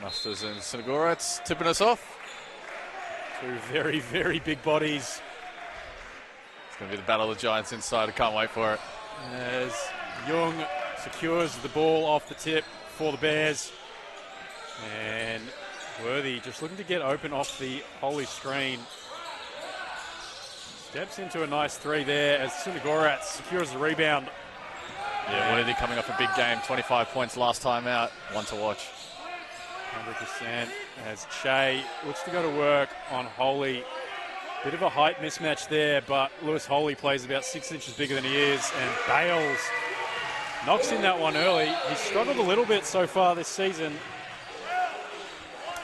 Masters and Sinagorats tipping us off. Two very, very big bodies. It's going to be the battle of the giants inside. I can't wait for it. As Young secures the ball off the tip for the Bears. And Worthy just looking to get open off the Holy screen. Steps into a nice three there as Sinagorats secures the rebound. Yeah, Worthy coming off a big game. 25 points last time out. One to watch. 100% as Che looks to go to work on Holy. Bit of a height mismatch there, but Lewis Holy plays about 6 inches bigger than he is, and Bales knocks in that one early. He's struggled a little bit so far this season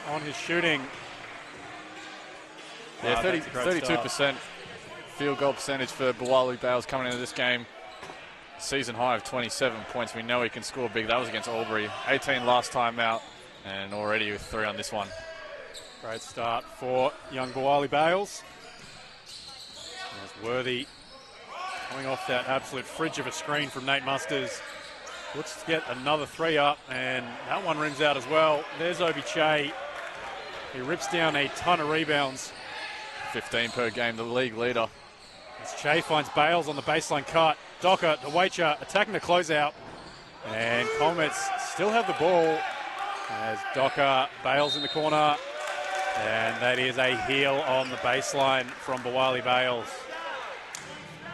on his shooting. Yeah, 32% field goal percentage for Bawali Bales coming into this game. Season high of 27 points. We know he can score big. That was against Albury. 18 last time out, and already with 3 on this one. Great start for young Bawali Bales. As Worthy coming off that absolute fridge of a screen from Nate Musters. Looks to get another 3 up, and that one rings out as well. There's Obi Che. He rips down a ton of rebounds. 15 per game, the league leader. As Che finds Bales on the baseline cut. Docker, Dewaicha attacking the closeout. And Comets still have the ball as Docker, Bales in the corner. And that is a heel on the baseline from Bawali Bales.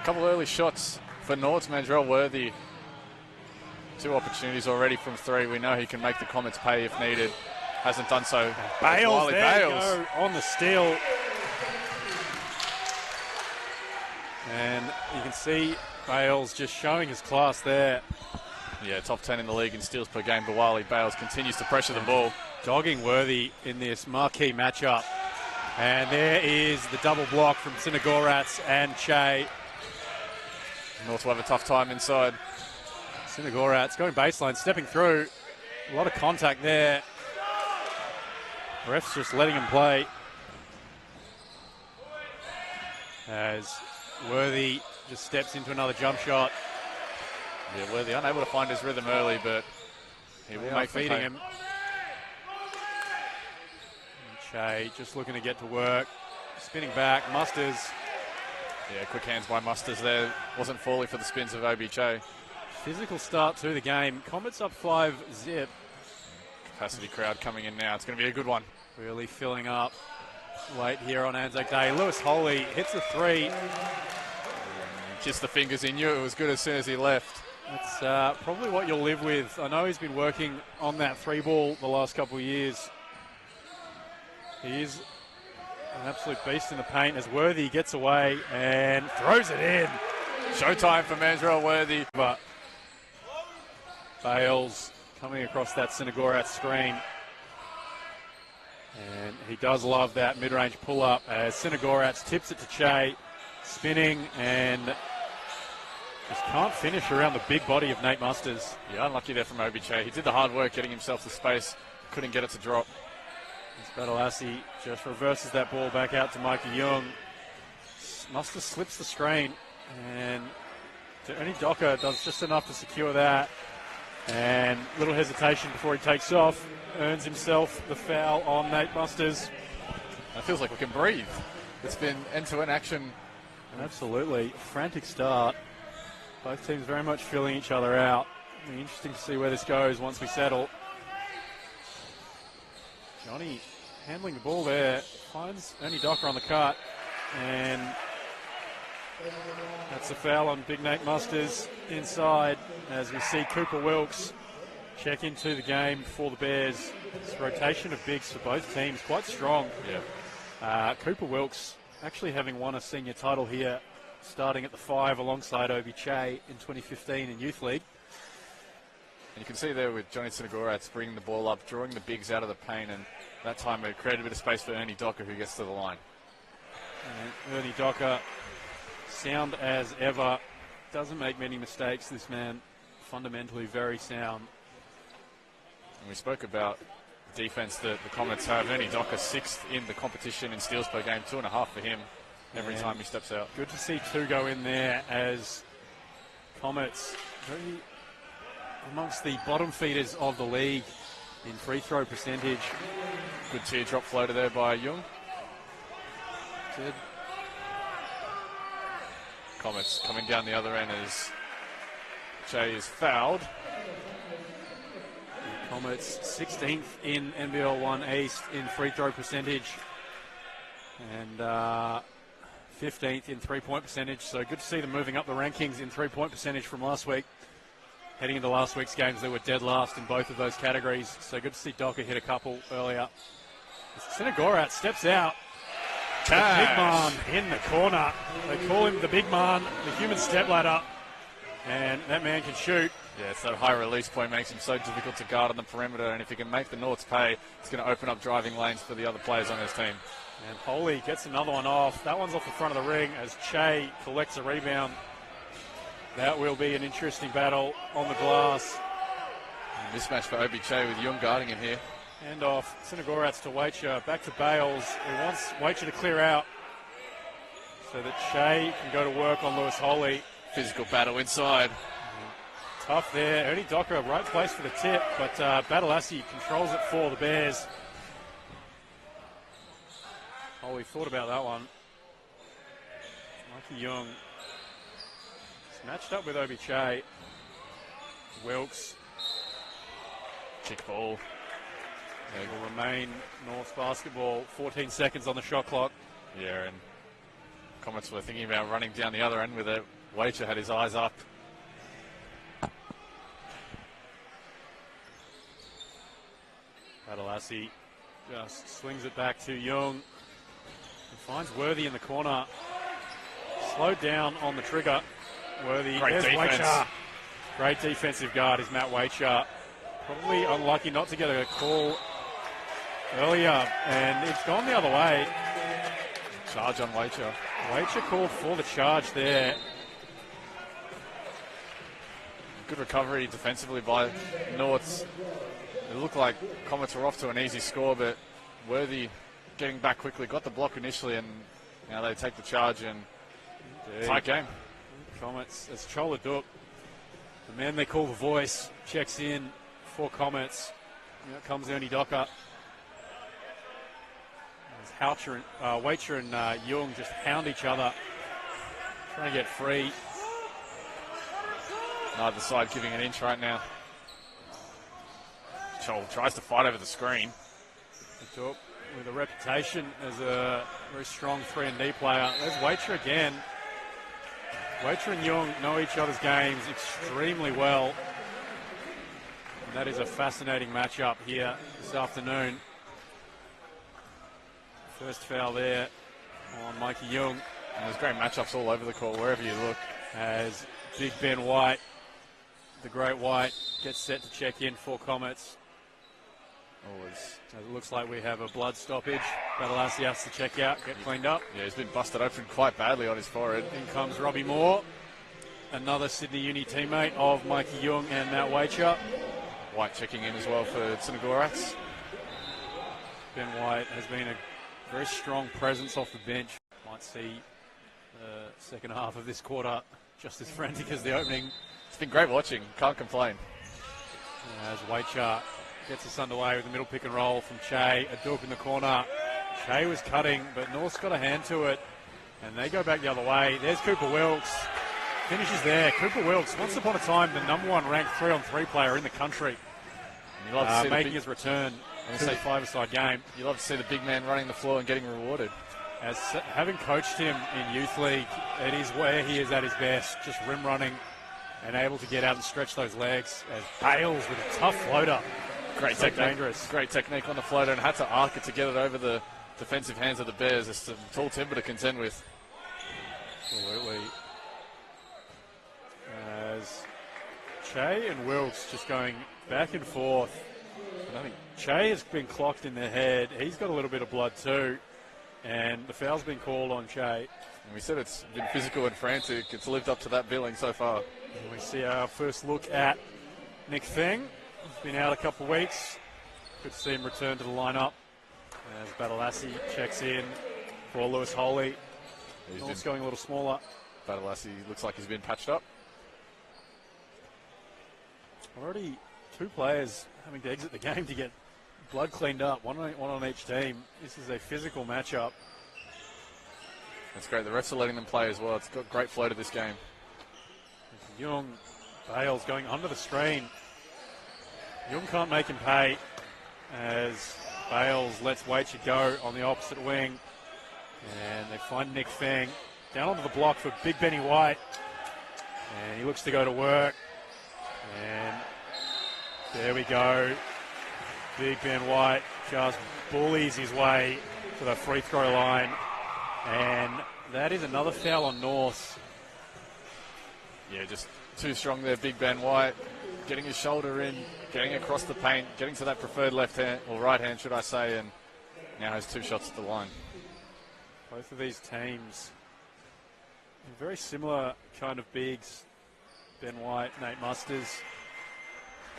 A couple early shots for Nords. Mandrell Worthy. 2 opportunities already from 3. We know he can make the Comets pay if needed. Hasn't done so. Bales, there you go, on the steal. And you can see Bales just showing his class there. Yeah, top 10 in the league in steals per game. Bawali Bales continues to pressure the ball. Dogging Worthy in this marquee matchup. And there is the double block from Sinagorats and Che. North will have a tough time inside. Sinagorats going baseline, stepping through. A lot of contact there. Ref's just letting him play. As Worthy just steps into another jump shot. Yeah, Worthy unable to find his rhythm early, but he will make feeding him. Che just looking to get to work. Spinning back, Musters. Yeah, quick hands by Musters there. Wasn't falling for the spins of Obi Che. Physical start to the game. Comets up 5-zip. Capacity crowd coming in now. It's going to be a good one. Really filling up late here on Anzac Day. Lewis Holy hits the 3. Just the fingers. He knew it was good as soon as he left. That's probably what you'll live with. I know he's been working on that 3 ball the last couple of years. He is an absolute beast in the paint as Worthy gets away and throws it in. Showtime for Mandrell Worthy. But Bales coming across that Sinagorats screen. And he does love that mid-range pull-up as Sinagorats tips it to Che. Spinning and just can't finish around the big body of Nate Musters. Yeah, unlucky there from Obi Che. He did the hard work getting himself to space. Couldn't get it to drop. Badalassi just reverses that ball back out to Mikey Young. Musters slips the screen, and Ernie Docker does just enough to secure that. And little hesitation before he takes off, earns himself the foul on Nate Musters. It feels like we can breathe. It's been end-to-end action. Absolutely. Frantic start. Both teams very much filling each other out. It'll be interesting to see where this goes once we settle. Johnny handling the ball there, finds Ernie Docker on the cut, and that's a foul on Big Nate Musters inside as we see Cooper Wilkes check into the game for the Bears. This rotation of bigs for both teams, quite strong. Yeah. Cooper Wilkes actually having won a senior title here, starting at the 5 alongside Obi Che in 2015 in Youth League. And you can see there with Johnny Sinagorats bringing the ball up, drawing the bigs out of the paint, and that time it created a bit of space for Ernie Docker, who gets to the line. And Ernie Docker, sound as ever, doesn't make many mistakes, this man. Fundamentally very sound. And we spoke about the defense that the Comets have. Ernie Docker 6th in the competition in steals per game, 2.5 for him every time he steps out. Good to see 2 go in there as Comets very amongst the bottom feeders of the league in free throw percentage. Good teardrop floater there by Young. Good. Comets coming down the other end as Jay is fouled. Comets 16th in NBL 1 East in free throw percentage and 15th in three-point percentage. So good to see them moving up the rankings in three-point percentage from last week. Heading into last week's games, they were dead last in both of those categories. So good to see Docker hit a couple earlier. Sinagorat steps out. The big man in the corner. They call him the big man, the human stepladder. And that man can shoot. Yeah, so high release point makes him so difficult to guard on the perimeter, and if he can make the Norts pay, it's going to open up driving lanes for the other players on his team. And Holy gets another one off. That one's off the front of the ring as Che collects a rebound. That will be an interesting battle on the glass. And mismatch for Obi Che with Young guarding him here. Hand off. Sinagorat's to Waitcher. Back to Bales. He wants Waitcher to clear out so that Che can go to work on Lewis Holy. Physical battle inside. Tough there. Ernie Docker, right place for the tip, but Badalassi controls it for the Bears. Holy thought about that one. Mikey Young is matched up with Obi Che. Wilkes. Kick ball. It will remain North's basketball. 14 seconds on the shot clock. Yeah, and Comets were thinking about running down the other end with it. Waiter had his eyes up. Badalassi just swings it back to Young. And finds Worthy in the corner. Slowed down on the trigger. Worthy. Great There's defense. Waiter. Great defensive guard is Matt Waiter. Probably unlucky not to get a call earlier, and it's gone the other way. Charge on Waiter. Waiter called for the charge there. Good recovery defensively by Norts. It looked like Comets were off to an easy score, but Worthy getting back quickly, got the block initially, and now they take the charge and tight game. Comets, it's Chola Duk, the man they call the voice, checks in for Comets. Here comes Ernie Docker. Waiter and Young just hound each other, trying to get free. Neither side giving an inch right now. Chol tries to fight over the screen. Duk with a reputation as a very strong 3-and-D player. There's Waiter again. Waiter and Young know each other's games extremely well. And that is a fascinating matchup here this afternoon. First foul there on Mikey Young. And there's great matchups all over the court, wherever you look. As Big Ben White, the great White, gets set to check in for Comets. As it looks like we have a blood stoppage. Badalassi has to check out, get cleaned up. Yeah, he's been busted open quite badly on his forehead. In comes Robbie Moore, another Sydney Uni teammate of Mikey Young and Matt Waiter. White checking in as well for Sinagorat. Ben White has been a very strong presence off the bench. Might see the second half of this quarter just as frantic as the opening. It's been great watching. Can't complain. As Waiter gets us underway with the middle pick and roll from Che. A Duk in the corner. Che was cutting, but North's got a hand to it. And they go back the other way. There's Cooper Wilkes. Finishes there. Cooper Wilkes, once upon a time, the #1 ranked 3-on-3 player in the country. You love to see making his return to a five-a-side game. You love to see the big man running the floor and getting rewarded. As having coached him in youth league, it is where he is at his best, just rim running and able to get out and stretch those legs. As Bales with a tough floater. Great so technique. Dangerous. Great technique on the floater, and had to arc it to get it over the defensive hands of the Bears. It's some tall timber to contend with. Absolutely. As Che and Wilkes just going back and forth. And I think Che has been clocked in the head. He's got a little bit of blood too. And the foul's been called on Che. And we said it's been physical and frantic. It's lived up to that billing so far. And we see our first look at Nick Theng. He's been out a couple of weeks. Good to see him return to the lineup. As Badalassi checks in for Lewis Holy. North's going a little smaller. Badalassi looks like he's been patched up. Already two players having to exit the game to get blood cleaned up, one on each team. This is a physical matchup. That's great. The refs are letting them play as well. It's got great flow to this game. Young, Bales going under the screen. Young can't make him pay as Bales lets Waitcher go on the opposite wing. And they find Nick Feng down onto the block for Big Benny White. And he looks to go to work. And there we go. Big Ben White just bullies his way to the free throw line. And that is another foul on North. Yeah, just too strong there, Big Ben White. Getting his shoulder in, getting across the paint, getting to that preferred left hand, or right hand, should I say, and now has 2 shots at the line. Both of these teams, very similar kind of bigs. Ben White, Nate Musters,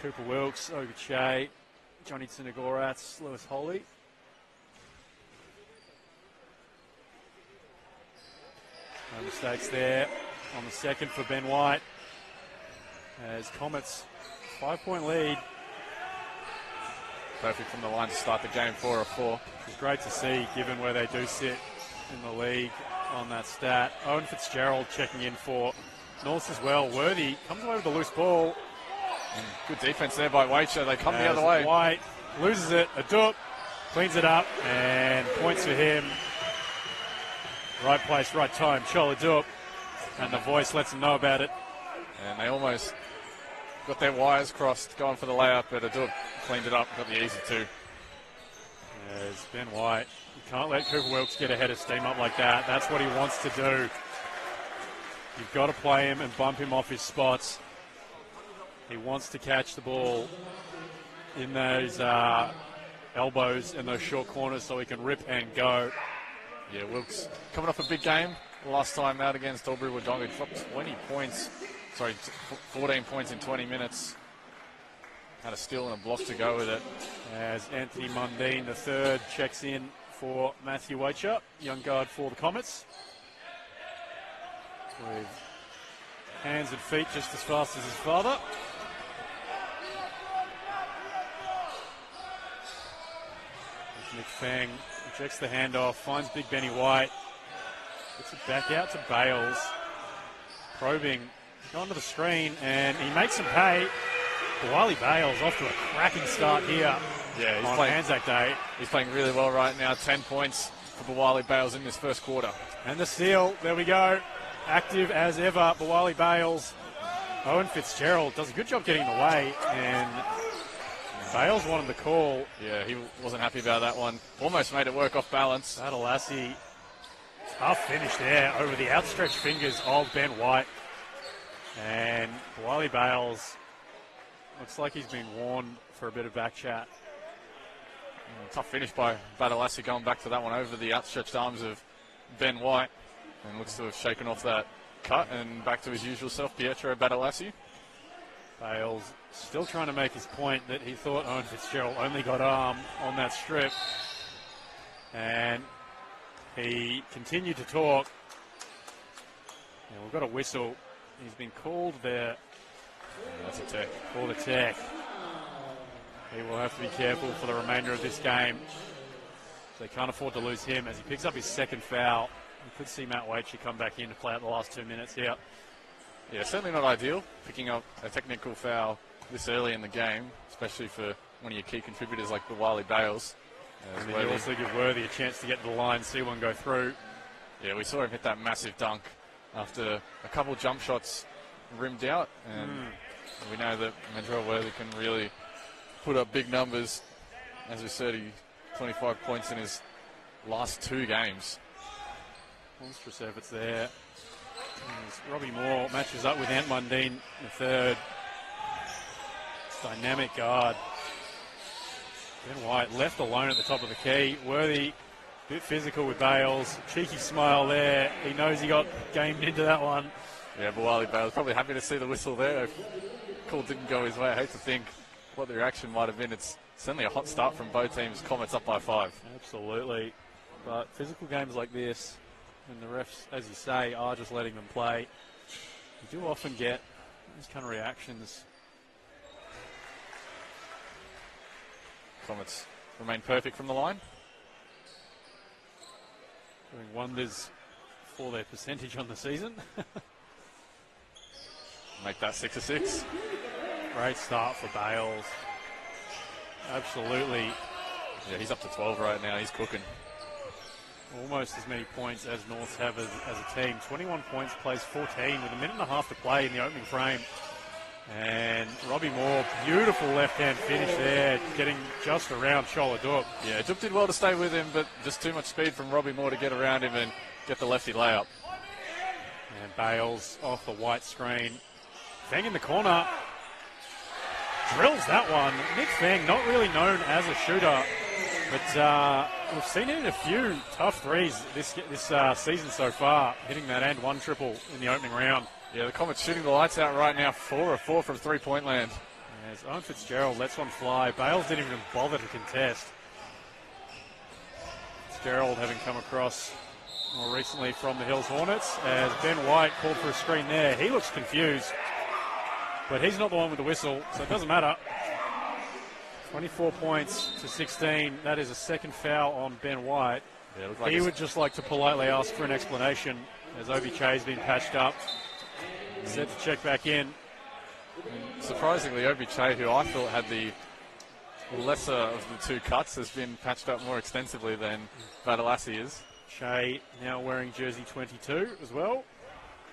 Cooper Wilkes, Oguche, Johnny Tsinagoratz, Lewis Holley. No mistakes there on the second for Ben White. As Comets, 5-point lead. Perfect from the line to start the game, 4-4. It's great to see, given where they do sit in the league on that stat. Owen Fitzgerald checking in for North as well. Worthy comes away with the loose ball. And good defense there by Waitcher. They come the other way. White loses it. Adup cleans it up and points for him. Right place, right time. Chol Adup. And the voice lets them know about it. And they almost got their wires crossed going for the layup, but Adup cleaned it up, got the easy 2. There's Ben White. You can't let Cooper Wilkes get ahead of steam up like that. That's what he wants to do. You've got to play him and bump him off his spots. He wants to catch the ball in those elbows and those short corners so he can rip and go. Yeah, Wilkes coming off a big game. Last time out against Albury Wodonga, he dropped 20 points. Sorry, 14 points in 20 minutes. Had a steal and a block to go with it. As Anthony Mundine, the third, checks in for Matthew Waitcher, young guard for the Comets. With hands and feet just as fast as his father. There's Nick Feng, rejects the handoff, finds Big Benny White. Gets it back out to Bales. Probing, going to the screen, and he makes him pay. Wally Bales off to a cracking start here. Yeah, he's on playing Anzac Day. He's playing really well right now. 10 points for Bawali Bales in this first quarter. And the steal, there we go. Active as ever, Bawali Bales. Owen Fitzgerald does a good job getting in the way, and Bales wanted the call. Yeah, he wasn't happy about that one. Almost made it work off balance. Badalassi, tough finish there over the outstretched fingers of Ben White. And Bawali Bales looks like he's been warned for a bit of back chat. Tough finish by Badalassi going back to that one over the outstretched arms of Ben White. And looks to have shaken off that cut and back to his usual self, Pietro Badalassi. Bales still trying to make his point that he thought Owen Fitzgerald only got arm on that strip. And he continued to talk. And we've got a whistle. He's been called there. Yeah, that's a tech. For the tech. He will have to be careful for the remainder of this game. They can't afford to lose him as he picks up his second foul. We could see Matt Waitcher come back in to play out the last 2 minutes here. Yeah, certainly not ideal, picking up a technical foul this early in the game, especially for one of your key contributors like Bawali Bales. And then you also give Worthy a chance to get to the line, see one go through. Yeah, we saw him hit that massive dunk after a couple jump shots rimmed out, and we know that Mandrell Worthy can really put up big numbers. As we said, 25 points in his last 2 games. Monstrous efforts there. As Robbie Moore matches up with Ant Mundine, the third. Dynamic guard. Ben White left alone at the top of the key. Worthy, bit physical with Bales. Cheeky smile there. He knows he got gamed into that one. Yeah, Bawali Bales probably happy to see the whistle there. Call didn't go his way. I hate to think what the reaction might have been. It's certainly a hot start from both teams. Comets up by 5. Absolutely. But physical games like this, and the refs, as you say, are just letting them play, you do often get these kind of reactions. Comets remain perfect from the line. Doing wonders for their percentage on the season. Make that 6 of 6. Great start for Bales. Absolutely. Yeah, he's up to 12 right now. He's cooking. Almost as many points as Norths have as a team. 21 points, plays 14 with a minute and a half to play in the opening frame. And Robbie Moore, beautiful left-hand finish there, getting just around Choladup. Yeah, Dup did well to stay with him, but just too much speed from Robbie Moore to get around him and get the lefty layup. And Bales off the white screen. Feng in the corner. Drills that one. Nick Feng, not really known as a shooter, but we've seen him in a few tough threes this season so far, hitting that and one triple in the opening round. Yeah, the Comets shooting the lights out right now. 4 of 4 from three-point land. As Owen Fitzgerald lets one fly. Bales didn't even bother to contest. Fitzgerald having come across more recently from the Hills Hornets, as Ben White called for a screen there. He looks confused, but he's not the one with the whistle, so it doesn't matter. 24 points to 16. That is a second foul on Ben White. Yeah, like he would just like to politely ask for an explanation, as Obi Che's been patched up. Set to check back in. Surprisingly, Obi Che, who I thought had the lesser of the two cuts, has been patched up more extensively than Vadalassi is. Che now wearing jersey 22 as well.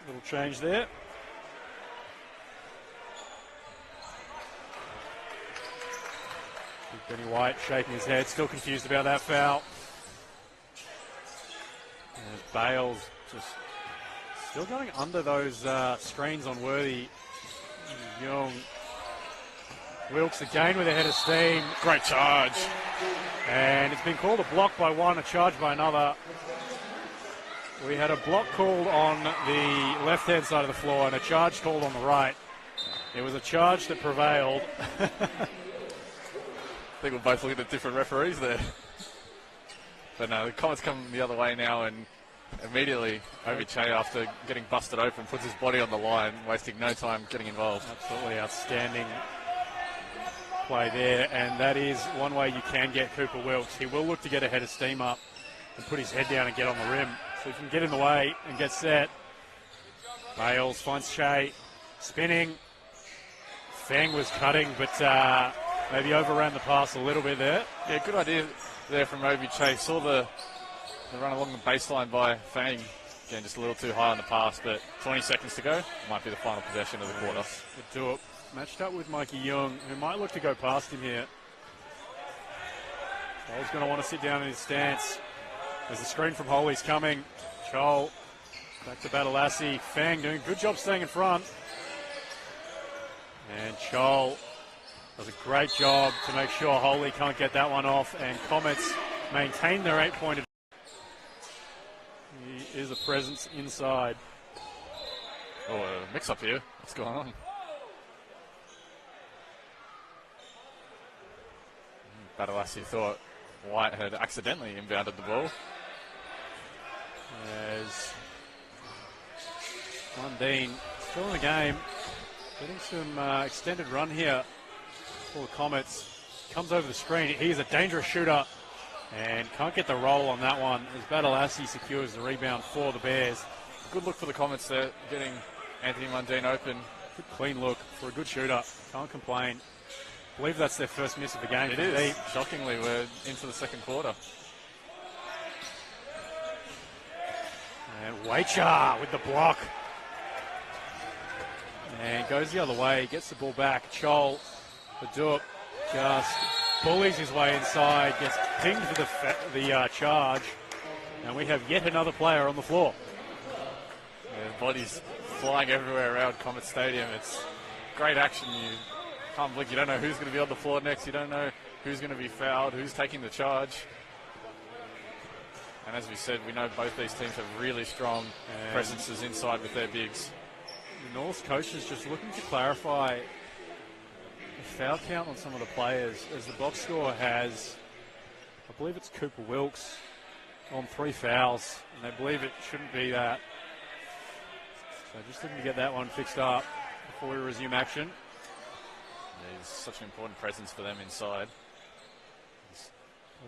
Little change there. Benny White shaking his head, still confused about that foul. And Bales just still going under those screens on Worthy. Young. Wilkes again with a head of steam. Great charge. And it's been called a block by one, a charge by another. We had a block called on the left-hand side of the floor and a charge called on the right. It was a charge that prevailed. I think we're both looking at different referees there. But no, the Comets come the other way now, and immediately Obi Che, after getting busted open, puts his body on the line, wasting no time getting involved. Absolutely outstanding play there, and that is one way you can get Cooper Wilkes. He will look to get a head of steam up and put his head down and get on the rim. So he can get in the way and get set. Bales finds Che, spinning. Feng was cutting, but maybe overran the pass a little bit there. Yeah, good idea there from Obi Che. Saw the run along the baseline by Feng. Again, just a little too high on the pass, but 20 seconds to go. Might be the final possession of the quarter. Would do it. Matched up with Mikey Young, who might look to go past him here. Chole's going to want to sit down in his stance. There's a screen from Holy's coming. Chole back to Badalassi. Feng doing a good job staying in front. And Chole does a great job to make sure Holy can't get that one off. And Comets maintain their 8-point advantage. He is a presence inside. Oh, a mix-up here. What's going on? Badalassi thought White had accidentally inbounded the ball. As Mundine still in the game, getting some extended run here for the Comets. Comes over the screen. He's a dangerous shooter and can't get the roll on that one as Badalassi secures the rebound for the Bears. Good look for the Comets there, getting Anthony Mundine open. Good clean look for a good shooter. Can't complain. I believe that's their first miss of the game. It is. Shockingly, we're into the second quarter. And Weicha with the block. And goes the other way, gets the ball back. Chol, the Dup, just bullies his way inside, gets pinged for the charge. And we have yet another player on the floor. Yeah, bodies flying everywhere around Comet Stadium. It's great action. You can't blink. You don't know who's going to be on the floor next. You don't know who's going to be fouled, who's taking the charge. And as we said, we know both these teams have really strong presences inside with their bigs. The North coach is just looking to clarify the foul count on some of the players, as the box score has, I believe it's Cooper Wilkes on 3 fouls, and they believe it shouldn't be that. So just looking to get that one fixed up before we resume action. Yeah, he's such an important presence for them inside.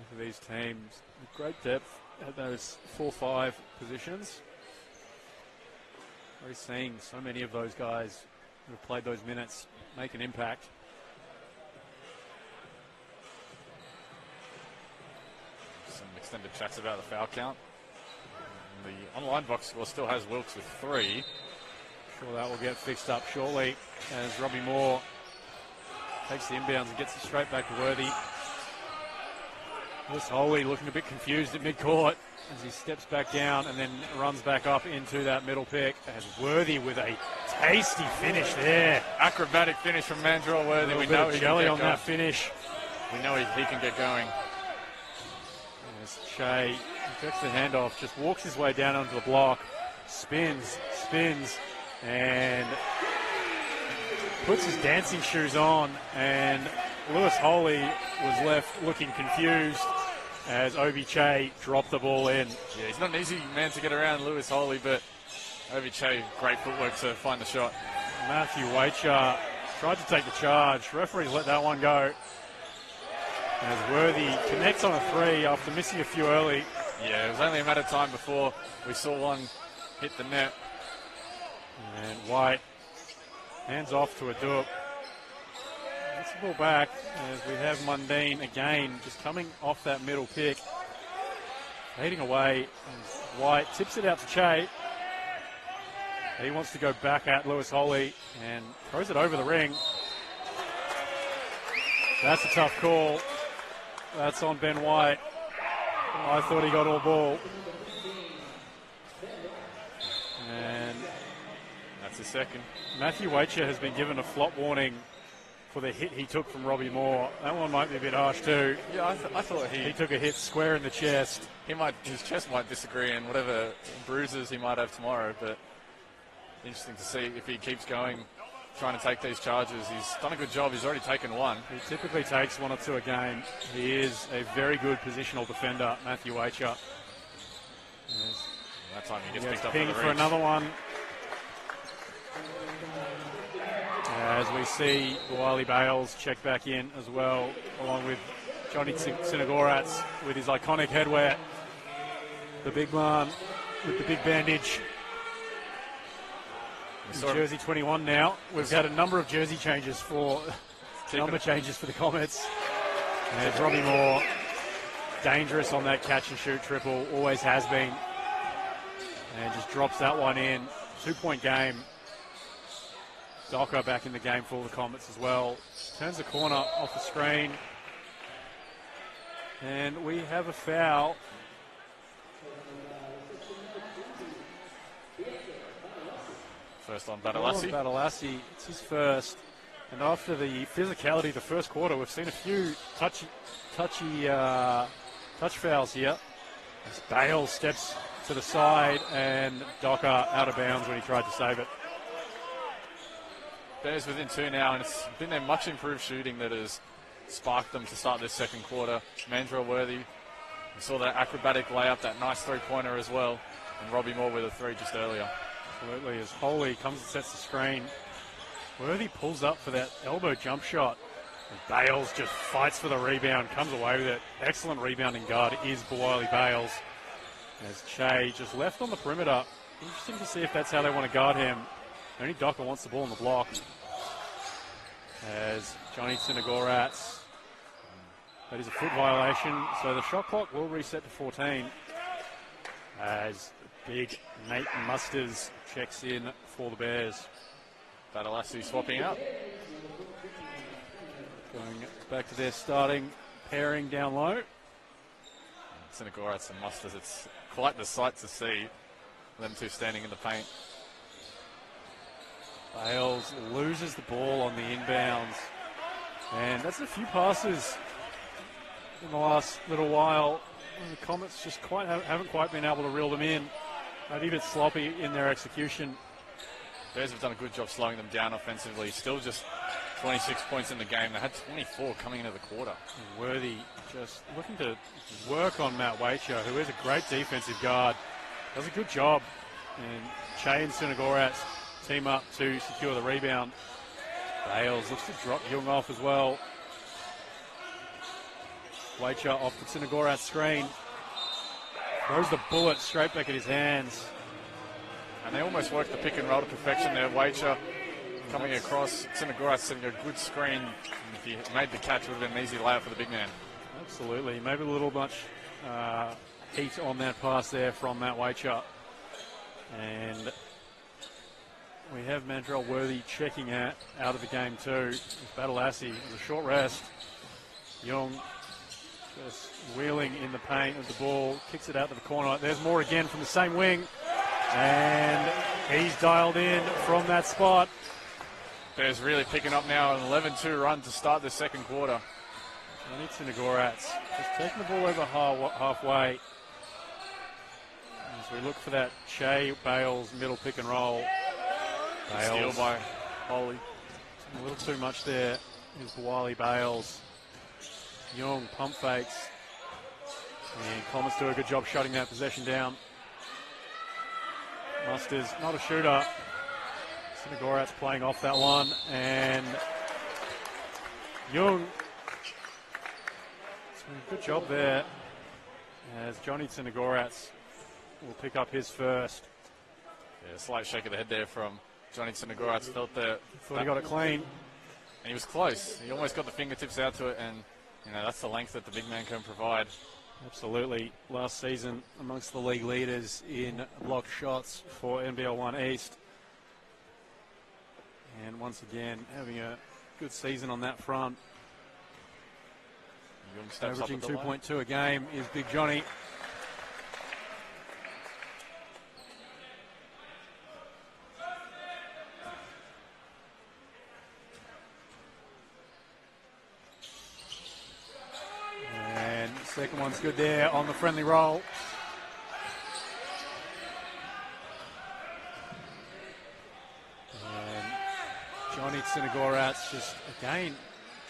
Both of these teams with great depth at those 4-5 positions. We're seeing so many of those guys who have played those minutes make an impact. Some extended chats about the foul count. And the online box score still has Wilkes with 3. Sure, that will get fixed up shortly as Robbie Moore takes the inbounds and gets it straight back to Worthy. Lewis Holy looking a bit confused at midcourt as he steps back down and then runs back up into that middle pick. As Worthy with a tasty finish there. Acrobatic finish from Mandrell Worthy. We know he jelly on that finish. We know he can get going. As Shea gets the handoff, just walks his way down onto the block, spins, and puts his dancing shoes on, and Lewis Holy was left looking confused as Obi Che dropped the ball in. Yeah, he's not an easy man to get around, Lewis Holy, but Obi Che, great footwork to find the shot. Matthew Waiter tried to take the charge. Referees let that one go. As Worthy connects on a 3 after missing a few early. Yeah, it was only a matter of time before we saw one hit the net. And White hands off to Adup. Gets the ball back as we have Mundine again just coming off that middle pick. Fading away as White tips it out to Che. He wants to go back at Lewis Holy and throws it over the ring. That's a tough call. That's on Ben White. I thought he got all ball. And that's his second. Matthew Waiter has been given a flop warning for the hit he took from Robbie Moore. That one might be a bit harsh too. Yeah, I thought he took a hit square in the chest. His chest might disagree and whatever bruises he might have tomorrow, but interesting to see if he keeps going, trying to take these charges. He's done a good job. He's already taken one. He typically takes 1 or 2 a game. He is a very good positional defender, Matthew Waiter. That time he gets picked up pinged for another one. As we see Wiley Bales check back in as well, along with Johnny Sinagorats with his iconic headwear. The big man with the big bandage. Jersey 21 now. We've had a number of jersey changes for number changes for the Comets. And Robbie Moore, dangerous on that catch and shoot triple, always has been. And just drops that one in. 2-point game. Docker back in the game for the Comets as well. Turns the corner off the screen. And we have a foul. First on Badalassi. Badalassi, it's his first. And after the physicality of the first quarter, we've seen a few touch fouls here. As Bale steps to the side and Docker out of bounds when he tried to save it. Bears within 2 now, and it's been their much improved shooting that has sparked them to start this second quarter. Mandrell Worthy, we saw that acrobatic layup, that nice 3-pointer as well, and Robbie Moore with a 3 just earlier. Absolutely, as Holy comes and sets the screen. Worthy pulls up for that elbow jump shot. And Bales just fights for the rebound, comes away with it. Excellent rebounding guard is Wiley Bales. As Che just left on the perimeter. Interesting to see if that's how they want to guard him. Only Docker wants the ball in the block. As Johnny Sinagorats. That is a foot violation, so the shot clock will reset to 14. As big Nate Musters checks in for the Bears. Badalassi swapping out. Going back to their starting pairing down low. Sinagorats and Musters, it's quite the sight to see them two standing in the paint. Bales loses the ball on the inbounds. And that's a few passes in the last little while. The Comets just haven't quite been able to reel them in. Maybe a bit sloppy in their execution. Bears have done a good job slowing them down offensively. Still just 26 points in the game. They had 24 coming into the quarter. Worthy just looking to work on Matt Waiter, who is a great defensive guard. Does a good job. And Che and Sinagorats team up to secure the rebound. Bales looks to drop Young off as well. Wacher off the Tsinagorat screen. Throws the bullet straight back at his hands. And they almost worked the pick and roll to perfection there. Wacher coming across. Tsinagorat setting a good screen. If he made the catch, it would have been an easy layup for the big man. Absolutely. Maybe a little much heat on that pass there from Matt Wacher. And we have Mandrell Worthy checking out of the game too. Badalassi with a short rest. Young just wheeling in the paint of the ball, kicks it out to the corner. There's more again from the same wing. And he's dialed in from that spot. Bears really picking up now, an 11-2 run to start the second quarter. Johnny Tsinagorat's just taking the ball over halfway. As we look for that Che Bales middle pick and roll. Steal by Holy. A little too much there is Wally Bales. Young pump fakes. And Comets do a good job shutting that possession down. Musters not a shooter. Tsinagorat's playing off that one. And Young. Good job there as Johnny Tsinagorat's will pick up his first. Yeah, a slight shake of the head there from Johnny Tsinagorat's. Felt that. Thought he got it clean. And he was close. He almost got the fingertips out to it, and you know that's the length that the big man can provide. Absolutely. Last season amongst the league leaders in blocked shots for NBL 1 East. And once again, having a good season on that front. Averaging 2.2 a game is Big Johnny. And second one's good there on the friendly roll. And Johnny Tsinagorat's just, again,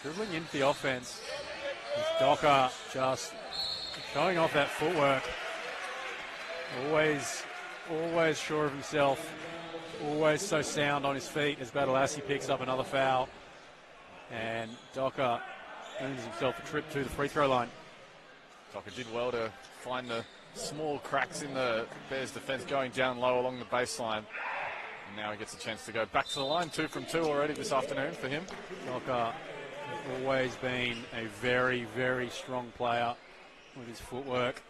dribbling into the offense. Docker just showing off that footwork. Always sure of himself. Always so sound on his feet as Badalassi picks up another foul. And Docker earns himself a trip to the free throw line. Docker did well to find the small cracks in the Bears defense going down low along the baseline. And now he gets a chance to go back to the line. 2 from 2 already this afternoon for him. Docker always been a very, very strong player with his footwork.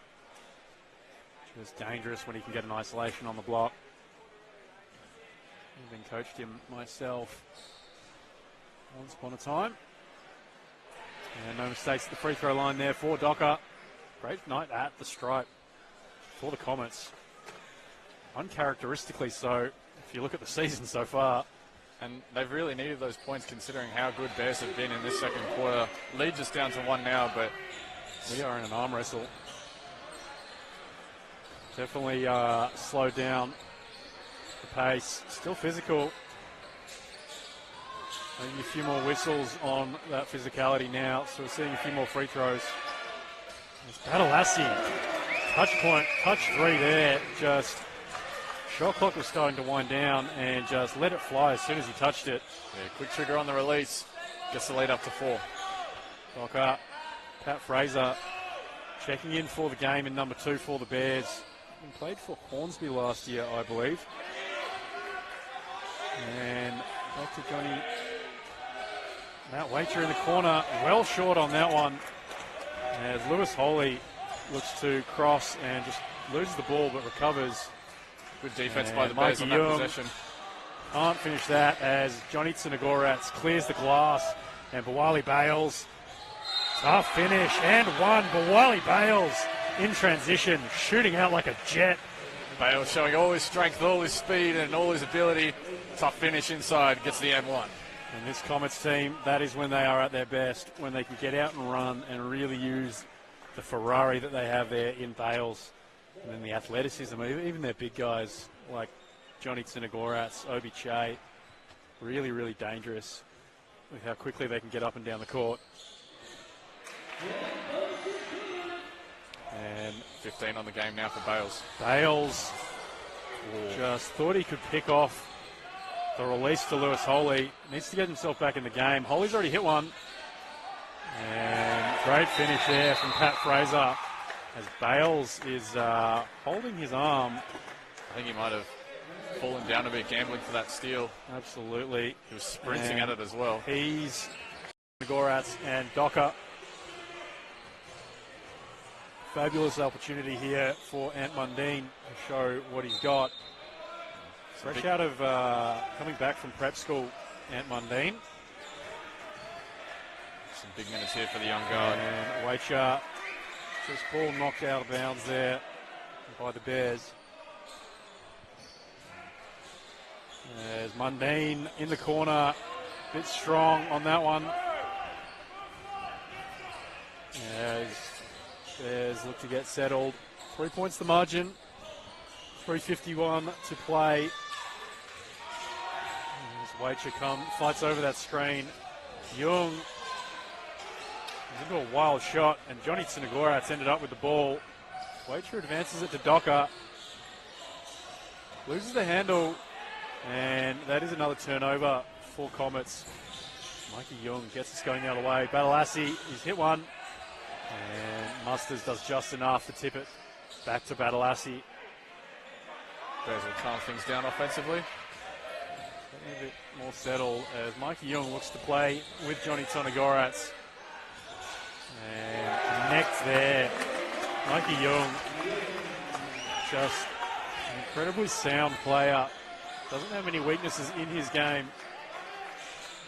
Just dangerous when he can get an isolation on the block. I've been coached him myself once upon a time. And no mistakes at the free throw line there for Docker. Great night at the stripe for the Comets. Uncharacteristically so, if you look at the season so far. And they've really needed those points considering how good Bears have been in this second quarter. Lead just down to 1 now, but we are in an arm wrestle. Definitely slowed down the pace. Still physical. Maybe a few more whistles on that physicality now. So we're seeing a few more free throws. It's Badalassi. Touch 3 there. Just shot clock was starting to wind down and just let it fly as soon as he touched it. Yeah, quick trigger on the release. Gets the lead up to 4. Docker, Pat Fraser checking in for the game in number 2 for the Bears. He played for Hornsby last year, I believe. And back to Johnny. Matt Wacher in the corner, well short on that one. As Lewis Holy looks to cross and just loses the ball but recovers. Good defense by the Bears on that possession. Can't finish that as Johnny Tsinagorat clears the glass and Bawali Bales. Tough finish and one. Bawali Bales in transition, shooting out like a jet. Bales showing all his strength, all his speed and all his ability. Tough finish inside, gets the M1. And this Comets team, that is when they are at their best, when they can get out and run and really use the Ferrari that they have there in Bales. And then the athleticism, even their big guys like Johnny Tsinagorat, Obi Che, really, really dangerous with how quickly they can get up and down the court. And 15 on the game now for Bales. Bales just thought he could pick off the release to Lewis Holy. Needs to get himself back in the game. Holy's already hit one. And Great finish there from Pat Fraser as Bales is holding his arm. I think he might have fallen down a bit gambling for that steal. Absolutely. He was sprinting at it as well. He's Gorats and Docker. Fabulous opportunity here for Ant Mundine to show what he's got. Fresh out of coming back from prep school, Ant Mundine. Some big minutes here for the young guard. And Waiter, just ball knocked out of bounds there by the Bears. There's Mundine in the corner, a bit strong on that one. As Bears look to get settled. 3 points the margin, 3:51 to play. As Waiter fights over that screen. Young is into a wild shot, and Johnny Tsinagorat's ended up with the ball. Waiter advances it to Docker. Loses the handle, and that is another turnover for Comets. Mikey Young gets us going the other way. Badalassi, he's hit one. And Musters does just enough to tip it back to Badalassi. Bears will calm things down offensively. A bit more settled as Mikey Young looks to play with Johnny Tsinagorat's. And connect there. Mikey Young, just an incredibly sound player. Doesn't have many weaknesses in his game.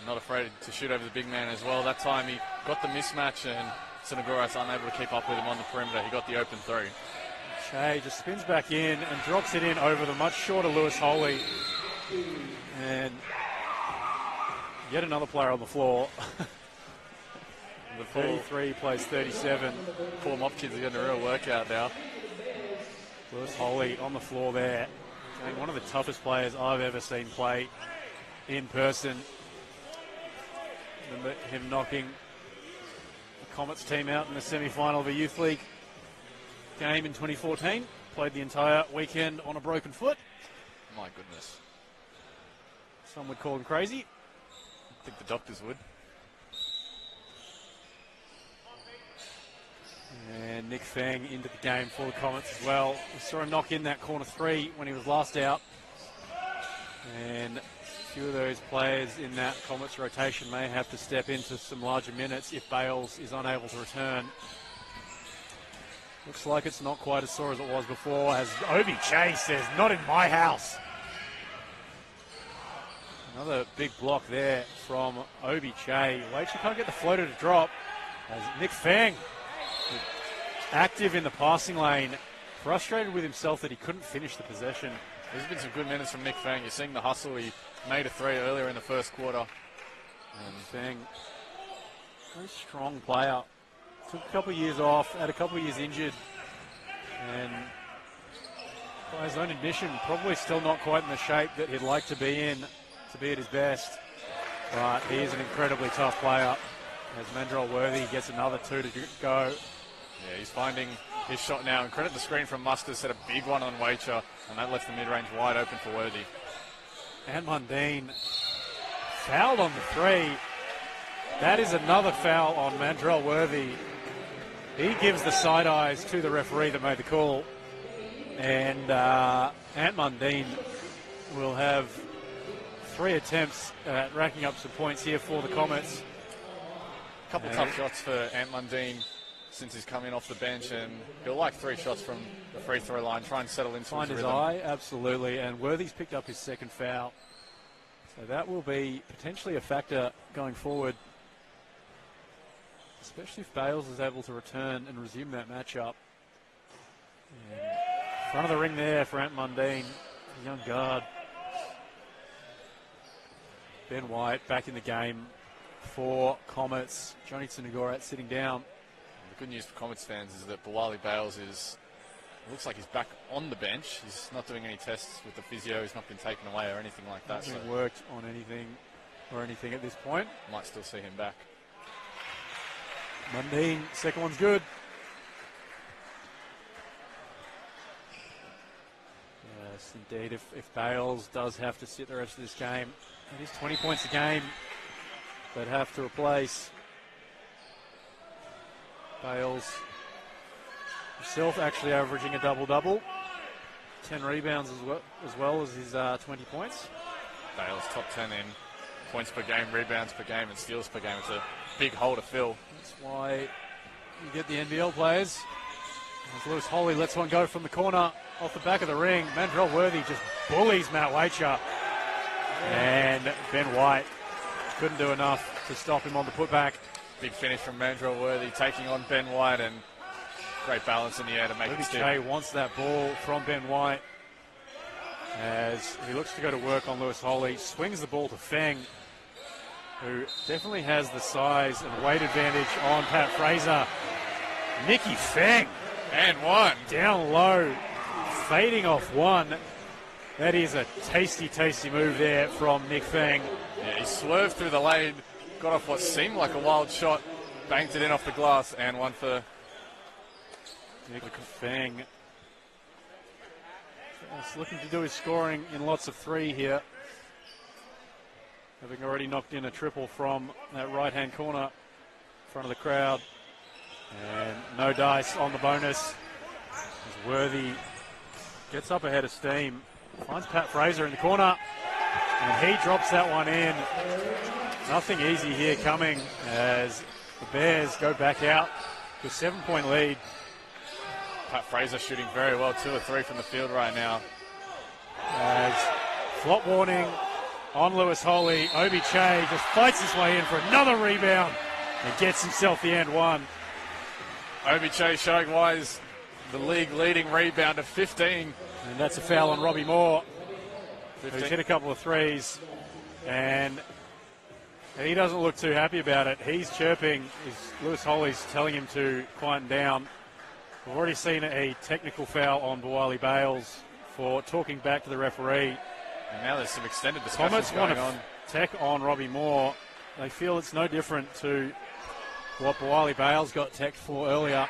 Not afraid to shoot over the big man as well. That time he got the mismatch and Tsinagorat's unable to keep up with him on the perimeter. He got the open three. Shea just spins back in and drops it in over the much shorter Lewis Holey. And yet another player on the floor. The 33 plays 37. Poor Mop kids are getting a real workout now. Lewis Holey on the floor there. One of the toughest players I've ever seen play in person. Remember him knocking the Comets team out in the semi-final of a Youth League game in 2014. Played the entire weekend on a broken foot. My goodness. Some would call him crazy. I think the doctors would. And Nick Fang into the game for the Comets as well. We saw him knock in that corner three when he was last out. And a few of those players in that Comets rotation may have to step into some larger minutes if Bales is unable to return. Looks like it's not quite as sore as it was before, as Obi Che says, not in my house. Another big block there from Obi Che. Wait, she can't get the floater to drop. As Nick Fang, active in the passing lane, frustrated with himself that he couldn't finish the possession. There's been some good minutes from Nick Fang. You're seeing the hustle. He made a three earlier in the first quarter. And Fang, very strong player. Took a couple of years off, had a couple of years injured, and by his own admission, probably still not quite in the shape that he'd like to be in to be at his best. But he is an incredibly tough player. As Mandrell Worthy gets another two to go. Yeah, he's finding his shot now. And credit the screen from Musters, set a big one on Waiter, and that left the mid-range wide open for Worthy. And Mundine fouled on the three. That is another foul on Mandrell Worthy. He gives the side eyes to the referee that made the call. And Ant Mundine will have 3 attempts at racking up some points here for the Comets. A couple tough shots for Ant Mundine since he's come in off the bench, and he'll like 3 shots from the free throw line, try and settle into Find his rhythm. eye, absolutely. And Worthy's picked up his second foul. So that will be potentially a factor going forward, especially if Bales is able to return and resume that matchup. And front of the ring there for Ant Mundine, the young guard. Ben White back in the game for Comets. Johnny Tsinagorat sitting down. The good news for Comets fans is that Bawali Bales looks like he's back on the bench. He's not doing any tests with the physio. He's not been taken away or anything like that. Hasn't worked on anything at this point. Might still see him back. Mundine, second one's good. Yes, indeed. If Bales does have to sit the rest of this game, it is 20 points a game they'd have to replace. Bales himself actually averaging a double-double. 10 rebounds as well as his 20 points. Bales top 10 in points per game, rebounds per game, and steals per game. It's a big hole to fill. That's why you get the NBL players. As Lewis Holly lets one go from the corner off the back of the ring. Mandrell Worthy just bullies Matt Waiter. And Ben White couldn't do enough to stop him on the putback. Big finish from Mandrell Worthy, taking on Ben White, and great balance in the air to make it stick. Che wants that ball from Ben White as he looks to go to work on Lewis Holly. Swings the ball to Feng, who definitely has the size and weight advantage on Pat Fraser. Nicky Feng. And one. Down low, fading off one. That is a tasty, tasty move there from Nick Feng. Yeah, he swerved through the lane, got off what seemed like a wild shot, banked it in off the glass, and one for Nick Feng. He's looking to do his scoring in lots of three here. Having already knocked in a triple from that right-hand corner in front of the crowd. And no dice on the bonus. As Worthy gets up ahead of steam. Finds Pat Fraser in the corner. And he drops that one in. Nothing easy here coming as the Bears go back out to a 7-point lead. Pat Fraser shooting very well, 2 or 3 from the field right now. As flop warning on Lewis Holly. Obi Che just fights his way in for another rebound and gets himself the and one. Obi Che showing why he's the league leading rebounder, 15. And that's a foul on Robbie Moore, 15. who's hit a couple of threes. And he doesn't look too happy about it. He's chirping. Lewis Holly's telling him to quieten down. We've already seen a technical foul on Bawali Bales for talking back to the referee. And now there's some extended discussions Comets want going to on. tech on Robbie Moore. They feel it's no different to what Bawali Bales got teched for earlier.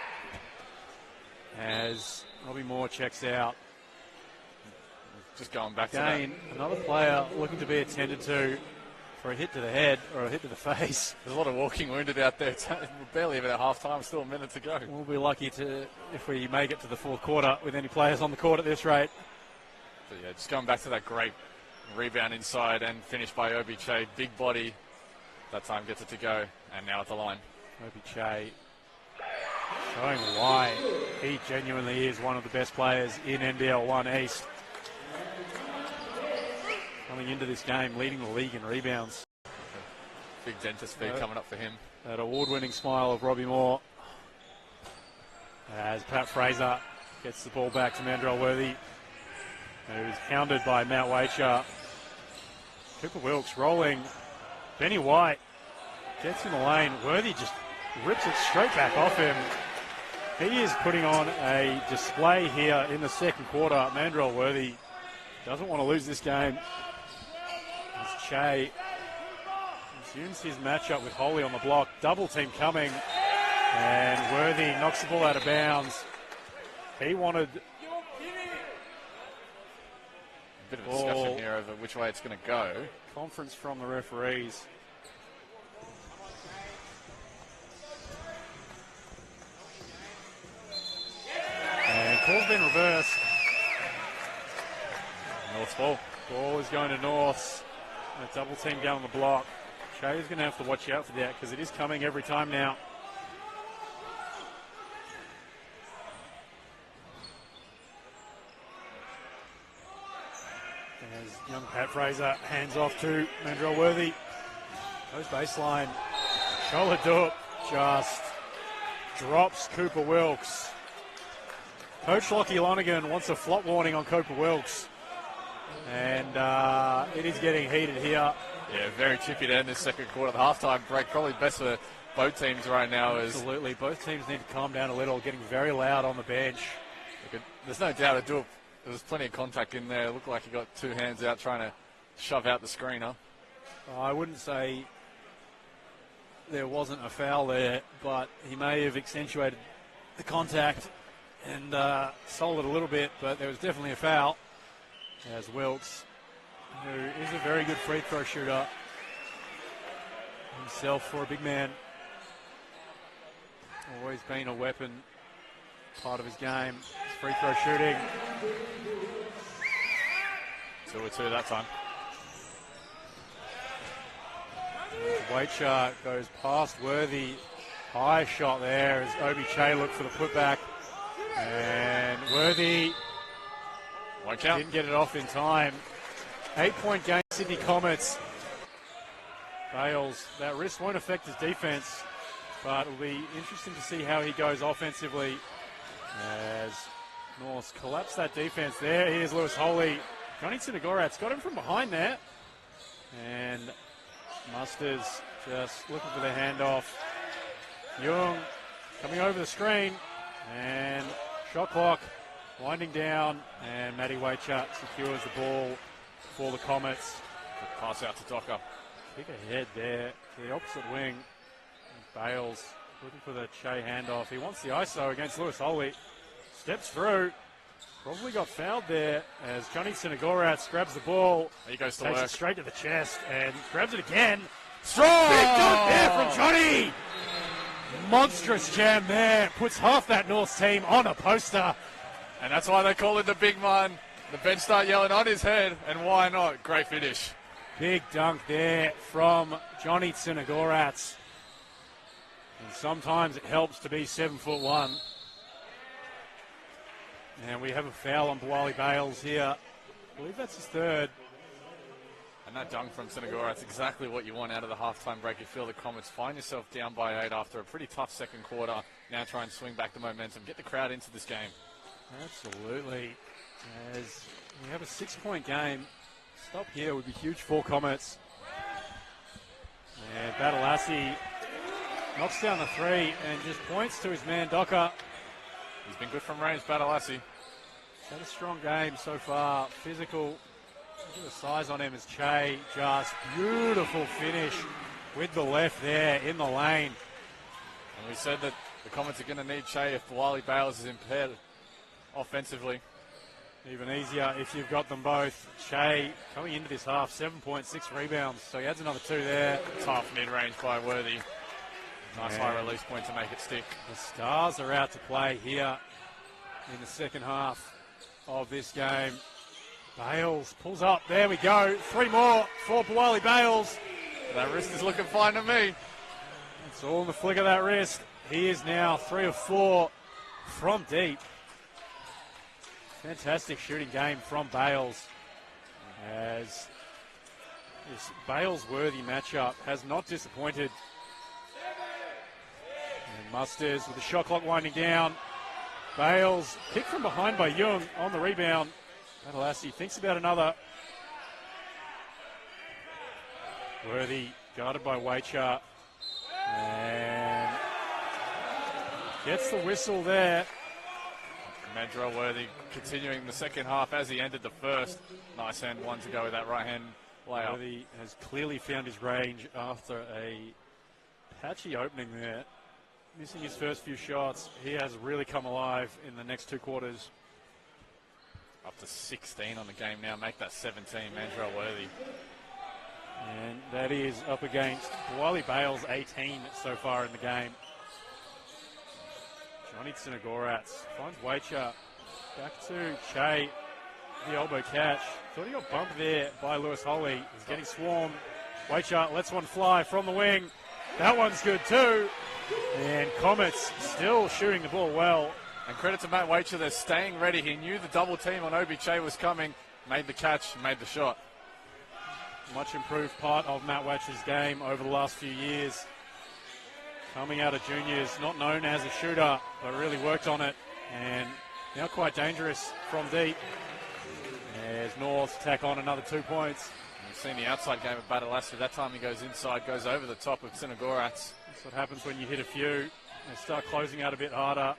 As Robbie Moore checks out. Just going back Again, to that. another player looking to be attended to for a hit to the head or a hit to the face. There's a lot of walking wounded out there. We're barely even at half-time, still a minute to go. We'll be lucky if we make it to the fourth quarter with any players on the court at this rate. But yeah, just going back to that great rebound inside and finished by Obi Che. Big body. That time gets it to go. And now at the line. Obi Che showing why he genuinely is one of the best players in NBL 1 East. Coming into this game, leading the league in rebounds. Big dentist fee coming up for him. That award-winning smile of Robbie Moore. As Pat Fraser gets the ball back to Mandrell Worthy, who's hounded by Matt Waiter. Cooper Wilkes rolling. Benny White gets in the lane. Worthy just rips it straight back off him. He is putting on a display here in the second quarter. Mandrell Worthy doesn't want to lose this game. As Che resumes his matchup with Holly on the block. Double team coming. And Worthy knocks the ball out of bounds. He wanted A bit of discussion here over which way it's going to go. conference from the referees. And call's been reversed. North ball. Ball is going to North. A double team down on the block. Che is going to have to watch out for that because it is coming every time now. As young Pat Fraser hands off to Mandrell Worthy. Goes baseline. Shola Dup just drops Cooper Wilkes. Coach Lockie Lonergan wants a flop warning on Cooper Wilkes. And it is getting heated here. Yeah, very chippy to end this second quarter. The halftime break probably best for both teams right now. Absolutely. Both teams need to calm down a little, getting very loud on the bench. There's no doubt to do it. There was plenty of contact in there. It looked like he got 2 hands out trying to shove out the screener. I wouldn't say there wasn't a foul there, but he may have accentuated the contact and sold it a little bit, but there was definitely a foul. As Wilkes, who is a very good free throw shooter himself for a big man, Always been a weapon, part of his game. His free throw shooting. 2-2 that time. Waiter goes past Worthy. High shot there as Obi Che looked for the putback. And Worthy Won't count. didn't get it off in time. 8-point game, Sydney Comets. Bales, that wrist won't affect his defense, but it'll be interesting to see how he goes offensively as North collapse that defense there. Here's Lewis Holy. Johnny Tsinagorat's got him from behind there. And Musters just looking for the handoff. Young coming over the screen. And shot clock winding down. And Matty Waitcha secures the ball for the Comets. Good pass out to Docker. Kick ahead there to the opposite wing. Bales looking for the Che handoff. He wants the ISO against Lewis Holy. Steps through. Probably got fouled there as Johnny Tsinagorat's grabs the ball. He goes to takes work. it straight to the chest and grabs it again. Strong! Big dunk there from Johnny. Monstrous jam there. Puts half that North team on a poster. And that's why they call it the big man. The bench start yelling on his head, and why not? Great finish. Big dunk there from Johnny Tsinagorat. And sometimes it helps to be 7'1". And we have a foul on Bwali Bales here. I believe that's his third. And that dunk from Senegal, that's exactly what you want out of the halftime break. You feel the Comets find yourself down by 8 after a pretty tough second quarter. Now try and swing back the momentum, get the crowd into this game. Absolutely. As we have a 6-point game, stop here would be huge for Comets. And Badalassi knocks down the three and just points to his man Docker. He's been good from range, Badalassi. He's had a strong game so far. Physical. Look at the size on him as Che. Just beautiful finish with the left there in the lane. And we said that the Comets are going to need Che if Wally Bales is impaired offensively. Even easier if you've got them both. Che coming into this half, 7.6 rebounds. So he adds another 2 there. Tough mid-range by Worthy. Nice high release point to make it stick. The Stars are out to play here in the second half of this game. Bales pulls up. There we go. 3 more for Bwali Bales. That wrist is looking fine to me. It's all in the flick of that wrist. He is now 3 of 4 from deep. Fantastic shooting game from Bales. As this Bales-Worthy matchup has not disappointed. And Musters with the shot clock winding down. Bales kicked from behind by Young on the rebound. Badalassi thinks about another. Worthy guarded by Waitcha. And gets the whistle there. Mandrell Worthy continuing the second half as he ended the first. Nice hand one to go with that right hand layup. Worthy has clearly found his range after a patchy opening there. Missing his first few shots. He has really come alive in the next 2 quarters. Up to 16 on the game now. Make that 17, Mandrell Worthy. And that is up against Bwali Bales, 18 so far in the game. Johnny Tsinagorat finds Waitcha. Back to Che. The elbow catch. Thought he got bumped there by Lewis Holy. He's getting swarmed. Waitcha lets one fly from the wing. That one's good too. And Comets still shooting the ball well. And credit to Matt Waitcha, they're staying ready. He knew the double team on Obi Che was coming. Made the catch, made the shot. Much improved part of Matt Waitcha's game over the last few years. Coming out of juniors, not known as a shooter, but really worked on it. And now quite dangerous from deep. As North tack on another 2 points. We've seen the outside game of Badalassi. That time he goes inside, goes over the top of Tsinagorat. That's what happens when you hit a few. They start closing out a bit harder.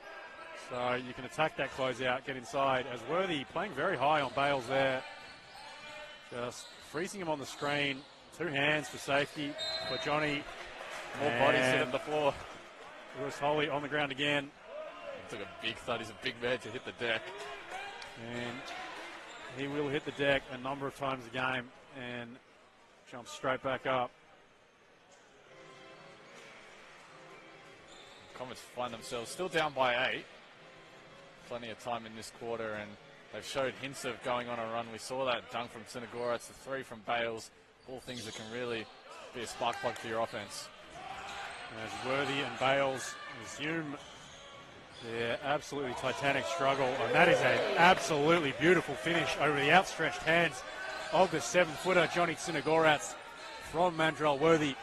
So you can attack that closeout, get inside. As Worthy playing very high on Bales there. Just freezing him on the screen. 2 hands for safety for Johnny. More bodies hitting the floor. Lewis Holy on the ground again. Took a big thud. He's a big man to hit the deck. And he will hit the deck a number of times a game and jump straight back up. Comets find themselves still down by 8. Plenty of time in this quarter, and they've showed hints of going on a run. We saw that dunk from Sinagora. The 3 from Bales. All things that can really be a spark plug for your offense. As Worthy and Bales resume their absolutely titanic struggle, and that is an absolutely beautiful finish over the outstretched hands of the 7-footer, Johnny Sinagorats, from Mandrell. Worthy.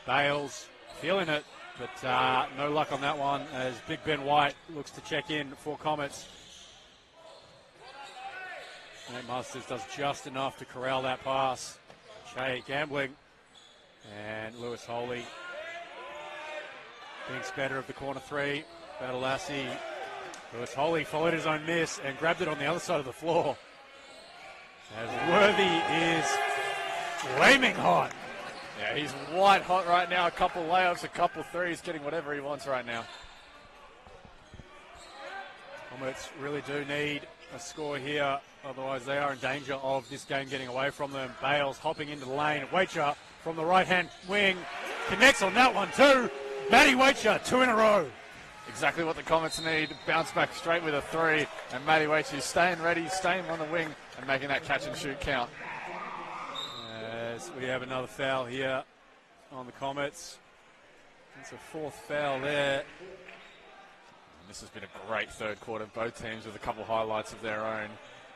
Bales feeling it, but no luck on that one as Big Ben White looks to check in for Comets. Nate Masters does just enough to corral that pass. Shea gambling, and Lewis Holy thinks better of the corner 3. Badalassi. Lewis Holy followed his own miss and grabbed it on the other side of the floor. As Worthy is flaming hot. Yeah, he's white hot right now. A couple layups, a couple threes, getting whatever he wants right now. Comets really do need a score here, otherwise they are in danger of this game getting away from them. Bales hopping into the lane. Waiter from the right-hand wing connects on that one too. Matty Waiter, 2 in a row. Exactly what the Comets need. Bounce back straight with a 3, and Matty Waiter is staying ready, staying on the wing, and making that catch and shoot count. As we have another foul here on the Comets. It's a 4th foul there. And this has been a great third quarter. Both teams with a couple highlights of their own.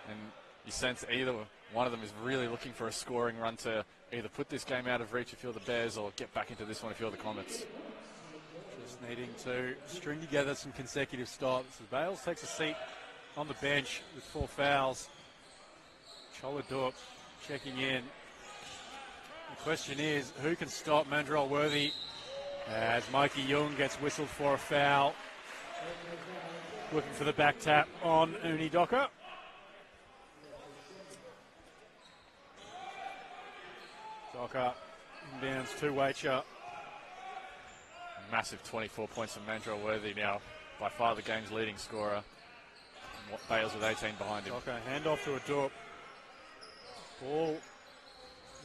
And you sense either one of them is really looking for a scoring run to either put this game out of reach if you're the Bears or get back into this one if you're the Comets. Just needing to string together some consecutive stops. As Bales takes a seat on the bench with 4 fouls. Choladup checking in. The question is, who can stop Mandrell Worthy as Mikey Young gets whistled for a foul. Looking for the back tap on Uni Docker. Docker inbounds to Waiter. Massive 24 points from Mandrell Worthy now. By far the game's leading scorer. Bales with 18 behind him. Okay, hand off to a Dup. Ball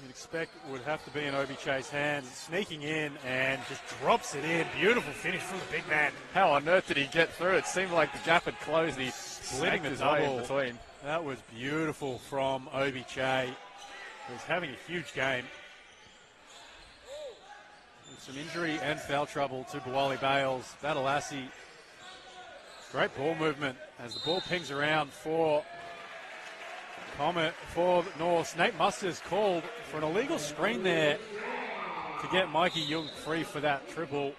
you'd expect would have to be in Obi Chase hands. Sneaking in and just drops it in. Beautiful finish from the big man. How on earth did he get through? It seemed like the gap had closed. He splitting the his double way in between. That was beautiful from Obi Che. He's having a huge game. With some injury and foul trouble to Bawali Bales. Badalassi. Great ball movement as the ball pings around for Comet for North. Nate Musters called for an illegal screen there to get Mikey Young free for that triple.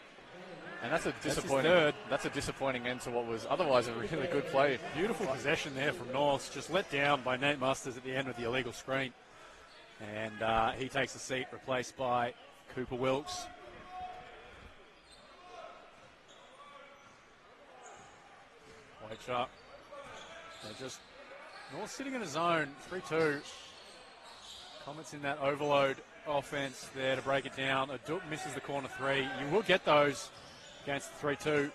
And that's a disappointing. That's a disappointing end to what was otherwise a really good play. Beautiful possession there from North, just let down by Nate Musters at the end of the illegal screen. And he takes a seat, replaced by Cooper Wilkes. Wakes up. They're just North sitting in a zone, 3-2. Comets in that overload offense there to break it down. Adup misses the corner 3. You will get those against the 3-2.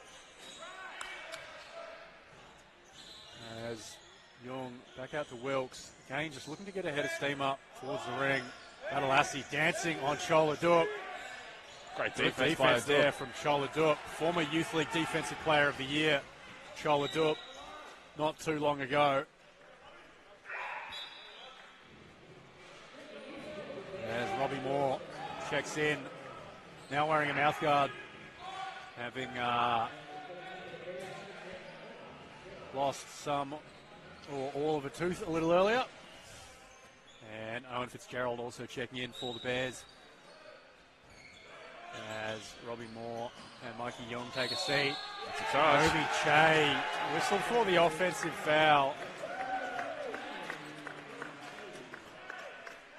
As Young back out to Wilkes. Again, just looking to get ahead of steam up towards the ring. Badalassi dancing on Choladup. Great defense there from Choladup. Former Youth League Defensive Player of the Year, Choladup, not too long ago. As Robbie Moore checks in, now wearing a mouthguard, having lost some or all of a tooth a little earlier. And Owen Fitzgerald also checking in for the Bears. As Robbie Moore and Mikey Young take a seat. That's a charge. Obi Che whistled for the offensive foul.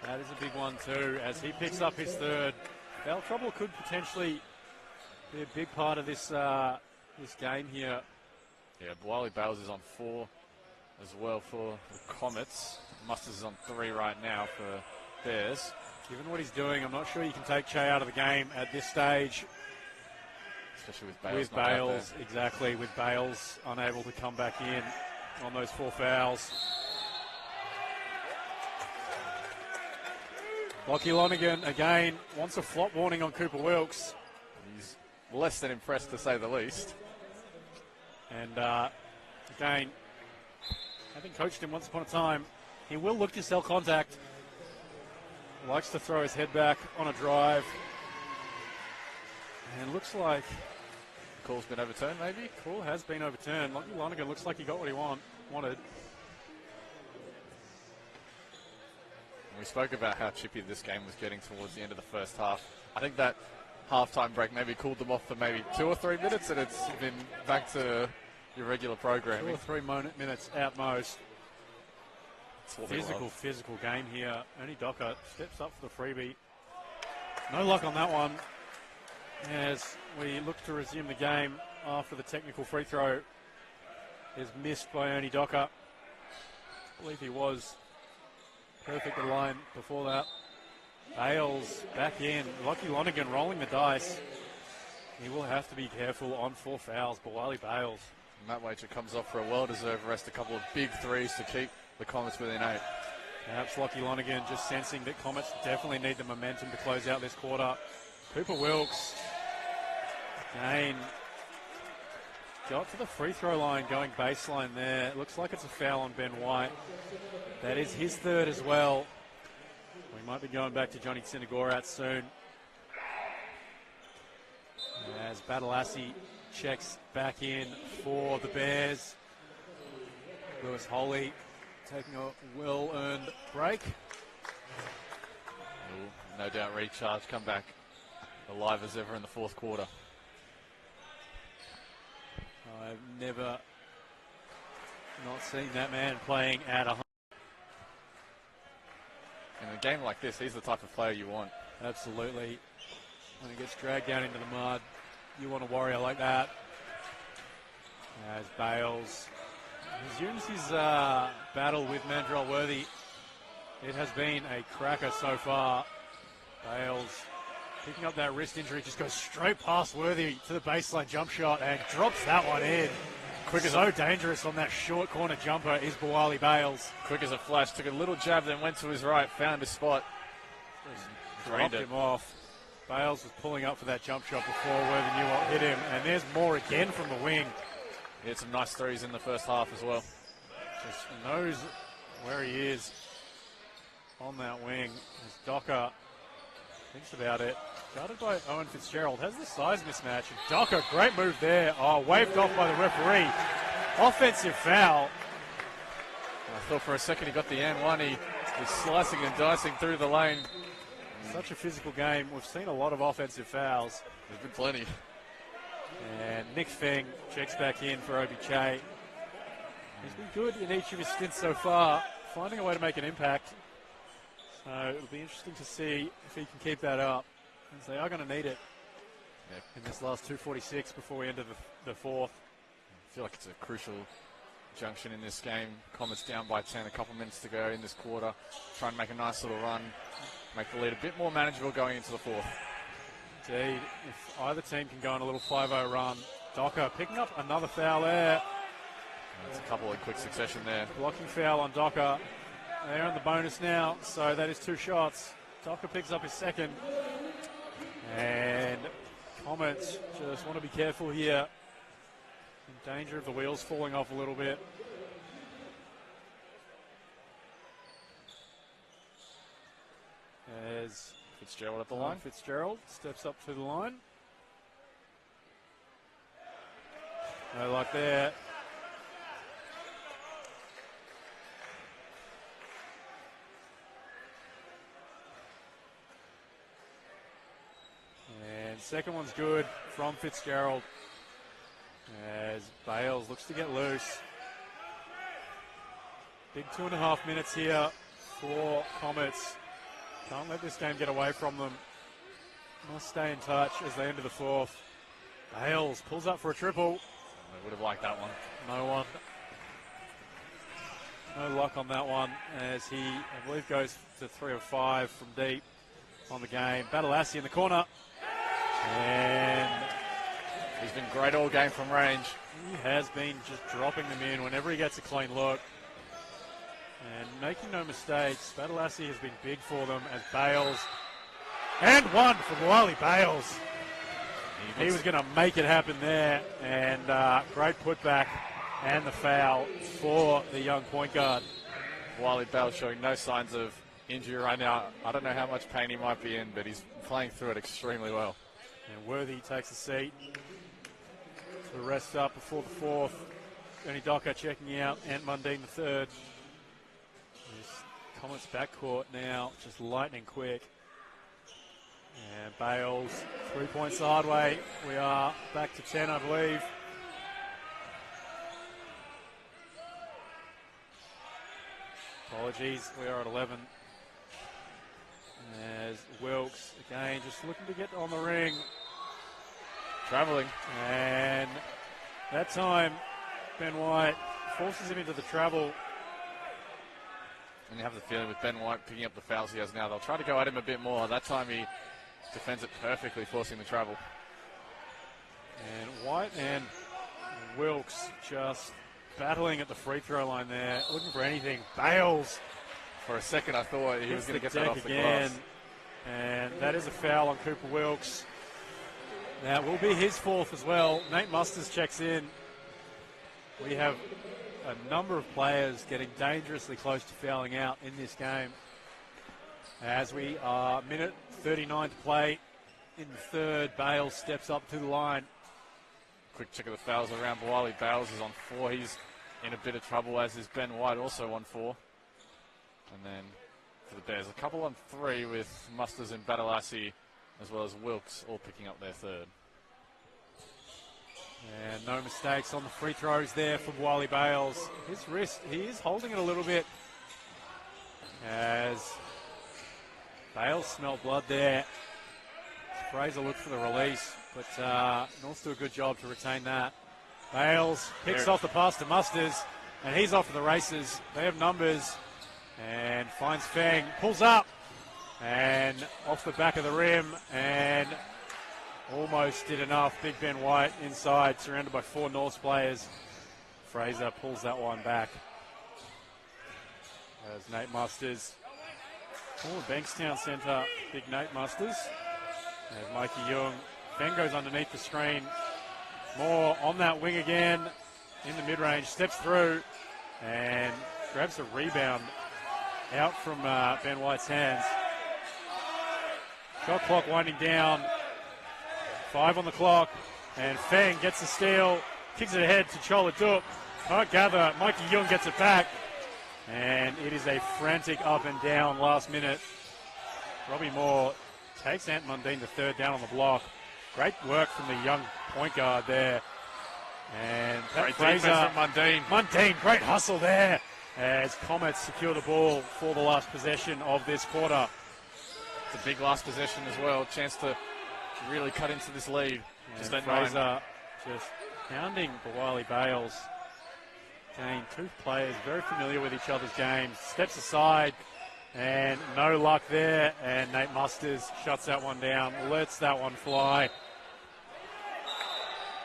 That is a big one too, as he picks up his third. Foul trouble could potentially be a big part of this this game here. Yeah, Bawali Bales is on 4 as well for the Comets. Musters is on 3 right now for Bears. Given what he's doing, I'm not sure you can take Che out of the game at this stage. Especially with Bales. With Bales, exactly. With Bales unable to come back in on those 4 fouls. Lockie Lonergan, again, wants a flop warning on Cooper Wilkes. He's less than impressed, to say the least. And again, having coached him once upon a time, he will look to sell contact. Likes to throw his head back on a drive. And looks like Call's been overturned, maybe? Call has been overturned. Lockie Lonergan looks like he got what he wanted. We spoke about how chippy this game was getting towards the end of the first half. I think that halftime break maybe cooled them off for maybe 2 or 3 minutes, and it's been back to your regular programming. 2 or 3 minutes at most. Physical game here. Ernie Docker steps up for the freebie. No luck on that one as we look to resume the game after the technical free throw is missed by Ernie Docker. I believe he was perfect at line before that. Bales back in. Lockie Lonergan rolling the dice. He will have to be careful on 4 fouls. Bawali Bales. Matt Waiter comes off for a well-deserved rest. A couple of big threes to keep the Comets within 8. Perhaps Lockie Lonergan just sensing that Comets definitely need the momentum to close out this quarter. Cooper Wilkes, again, got to the free throw line going baseline there. It looks like it's a foul on Ben White. That is his 3rd as well. We might be going back to Johnny Sinagorat soon. As Badalassi checks back in for the Bears. Lewis Holly taking a well-earned break. No doubt recharge, come back alive as ever in the 4th quarter. I've never not seen that man playing at 100. In a game like this, he's the type of player you want. Absolutely. When he gets dragged down into the mud, you want a warrior like that. As Bales resumes his battle with Mandrell Worthy. It has been a cracker so far. Bales picking up that wrist injury, just goes straight past Worthy to the baseline jump shot and drops that one in. So dangerous on that short corner jumper is Bawali Bales. Quick as a flash, took a little jab, then went to his right, found his spot. Dropped him off. Bales was pulling up for that jump shot before Worthy knew what hit him, and there's more again from the wing. He had some nice threes in the first half as well. Just knows where he is on that wing. As Docker thinks about it. Guarded by Owen Fitzgerald. Has the size mismatch. And Docker, great move there. Oh, waved off by the referee. Offensive foul. I thought for a second he got the N1. He was slicing and dicing through the lane. Such a physical game. We've seen a lot of offensive fouls. There's been plenty. And Nick Feng checks back in for Obi Che. He's been good in each of his stints so far, finding a way to make an impact. So it'll be interesting to see if he can keep that up, as they are going to need it in this last 2:46 before we enter the 4th. I feel like it's a crucial junction in this game. Comets down by 10, a couple minutes to go in this quarter. Try and make a nice little run, make the lead a bit more manageable going into the 4th. Indeed, if either team can go on a little 5-0 run. Docker picking up another foul there. That's a couple in quick succession there. Blocking foul on Docker. They're on the bonus now, so that is 2 shots. Docker picks up his 2nd. And Comets just want to be careful here. In danger of the wheels falling off a little bit. As Fitzgerald at the line. Fitzgerald steps up to the line. No luck there. And 2nd one's good from Fitzgerald. As Bales looks to get loose. Big 2.5 minutes here for Comets. Can't let this game get away from them. Must stay in touch as they enter the 4th. Bales pulls up for a triple. I would have liked that one. No luck on that one as he, I believe, goes to 3 of 5 from deep on the game. Badalassi in the corner. And he's been great all game from range. He has been just dropping them in whenever he gets a clean look. And making no mistakes, Badalassi has been big for them as Bales. And one for Wally Bales. He was going to make it happen there, and great putback and the foul for the young point guard. Wiley Bell showing no signs of injury right now. I don't know how much pain he might be in, but he's playing through it extremely well. And Worthy takes a seat to rest up before the fourth. Ernie Docker checking out, Ant Mundine the third. This Comets backcourt now just lightning quick. And Bales, 3-point sideway. We are back to 10, I believe. Apologies, we are at 11. As Wilkes, again, just looking to get on the ring. Traveling. And that time, Ben White forces him into the travel. And you have the feeling with Ben White picking up the fouls he has now, they'll try to go at him a bit more. That time he defends it perfectly, forcing the travel. And White and Wilkes just battling at the free throw line there, looking for anything. Bales. For a second, I thought he was going to get that off the again. glass. And that is a foul on Cooper Wilkes. That will be his fourth as well. Nate Musters checks in. We have a number of players getting dangerously close to fouling out in this game. As we are minute 39 to play in the third, Bales steps up to the line. Quick check of the fouls around. Wiley Bales is on 4. He's in a bit of trouble, as is Ben White, also on 4. And then for the Bears, a couple on 3 with Musters and Badalassi, as well as Wilkes, all picking up their third. And no mistakes on the free throws there from Wiley Bales. His wrist, he is holding it a little bit. As Bales smelled blood there. Fraser looked for the release, but Norths do a good job to retain that. Bales picks off the pass to Musters, and he's off to the races. They have numbers, and finds Feng, pulls up, and off the back of the rim, and almost did enough. Big Ben White inside, surrounded by 4 Norths players. Fraser pulls that one back. As Nate Musters, former Bankstown centre, big Nate Musters. As Mikey Young, Ben goes underneath the screen. Moore on that wing again, in the mid-range, steps through, and grabs a rebound out from Ben White's hands. Shot clock winding down. 5 on the clock, and Feng gets the steal, kicks it ahead to Chola Dup. Can't gather. Mikey Young gets it back, and it is a frantic up and down last minute. Robbie Moore takes Ant Mundine the third down on the block. Great work from the young point guard there. And great Fraser, defense from Mundine. Mundine, great hustle there as Comets secure the ball for the last possession of this quarter. It's a big last possession as well. Chance to really cut into this lead. Just Fraser just pounding Wiley Bales. Again, 2 players very familiar with each other's games. Steps aside, and no luck there. And Nate Musters shuts that one down, lets that one fly.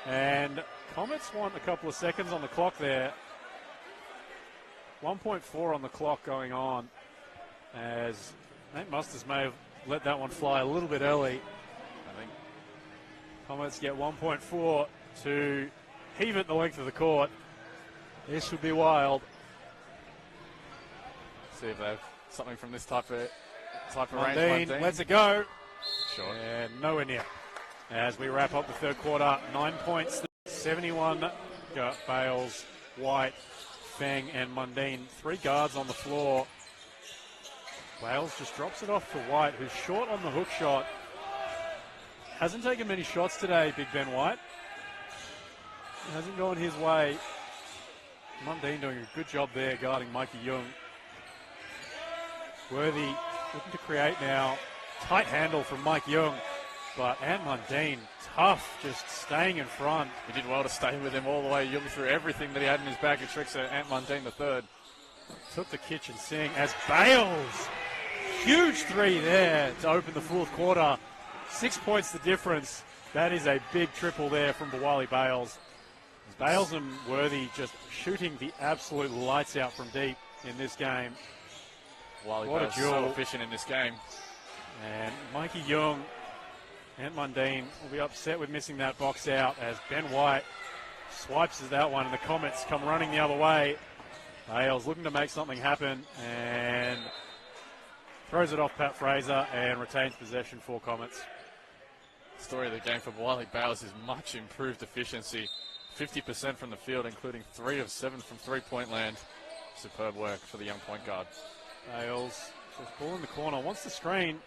And Comets want a couple of seconds on the clock there. 1.4 on the clock going on, as Nate Musters may have let that one fly a little bit early. I think Comets get 1.4 to heave it the length of the court. This should be wild. See if they have something from this type of range. Mundine lets it go. Sure. And nowhere near. As we wrap up the third quarter, 9 points, 71. Got Bales, White, Feng, and Mundine. 3 guards on the floor. Bales just drops it off to White, who's short on the hook shot. Hasn't taken many shots today, Big Ben White. Hasn't gone his way. Mundine doing a good job there guarding Mikey Young. Worthy looking to create now. Tight handle from Mike Young, but Ant Mundine tough, just staying in front. He did well to stay with him all the way. Young threw everything that he had in his bag of tricks at Ant Mundine the third. Took the kitchen sink as Bales, huge 3 there to open the fourth quarter. 6 points the difference. That is a big triple there from Wiley Bales. Bales and Worthy just shooting the absolute lights out from deep in this game. Wiley What a Bales duel. so efficient in this game. And Mikey Young and Mundine will be upset with missing that box out as Ben White swipes that one, and the Comets come running the other way. Bales looking to make something happen and throws it off Pat Fraser and retains possession for Comets. Story of the game for Wiley Bales is much improved efficiency. 50% from the field, including 3 of 7 from three-point land. Superb work for the young point guard. Bales just ball in the corner, wants the screen,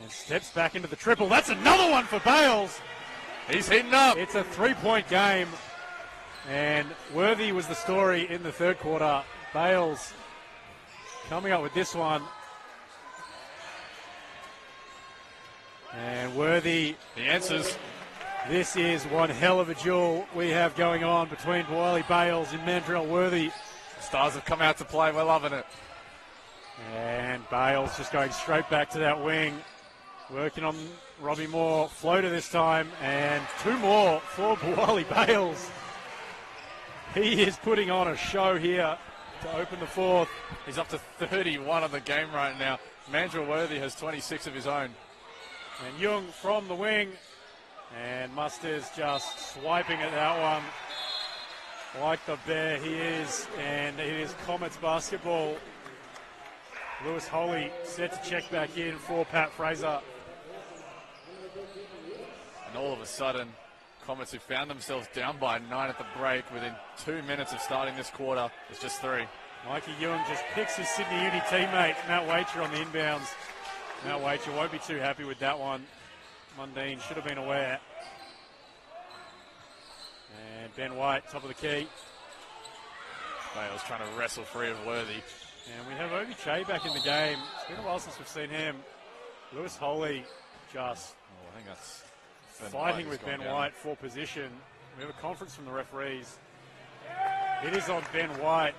and steps back into the triple. That's another one for Bales. He's heating up. It's a 3-point game, and Worthy was the story in the third quarter. Bales coming up with this one. And Worthy, the answers. This is one hell of a duel we have going on between Wiley Bales and Mandrell Worthy. Stars have come out to play. We're loving it. And Bales just going straight back to that wing. Working on Robbie Moore. Floater this time. And 2 more for Wiley Bales. He is putting on a show here to open the fourth. He's up to 31 of the game right now. Mandrell Worthy has 26 of his own. And Young from the wing. And Musters just swiping at that one. Like the bear he is. And it is Comets basketball. Lewis Holy set to check back in for Pat Fraser. And all of a sudden, Comets, who found themselves down by 9 at the break within 2 minutes of starting this quarter, it's just 3. Mikey Young just picks his Sydney Uni teammate, Matt Wacher, on the inbounds. Matt Wacher won't be too happy with that one. Mundine should have been aware. And Ben White, top of the key. Bales trying to wrestle free of Worthy. And we have Obi Che back in the game. It's been a while since we've seen him. Lewis Holy just I think that's fighting with Ben White for position. We have a conference from the referees. It is on Ben White.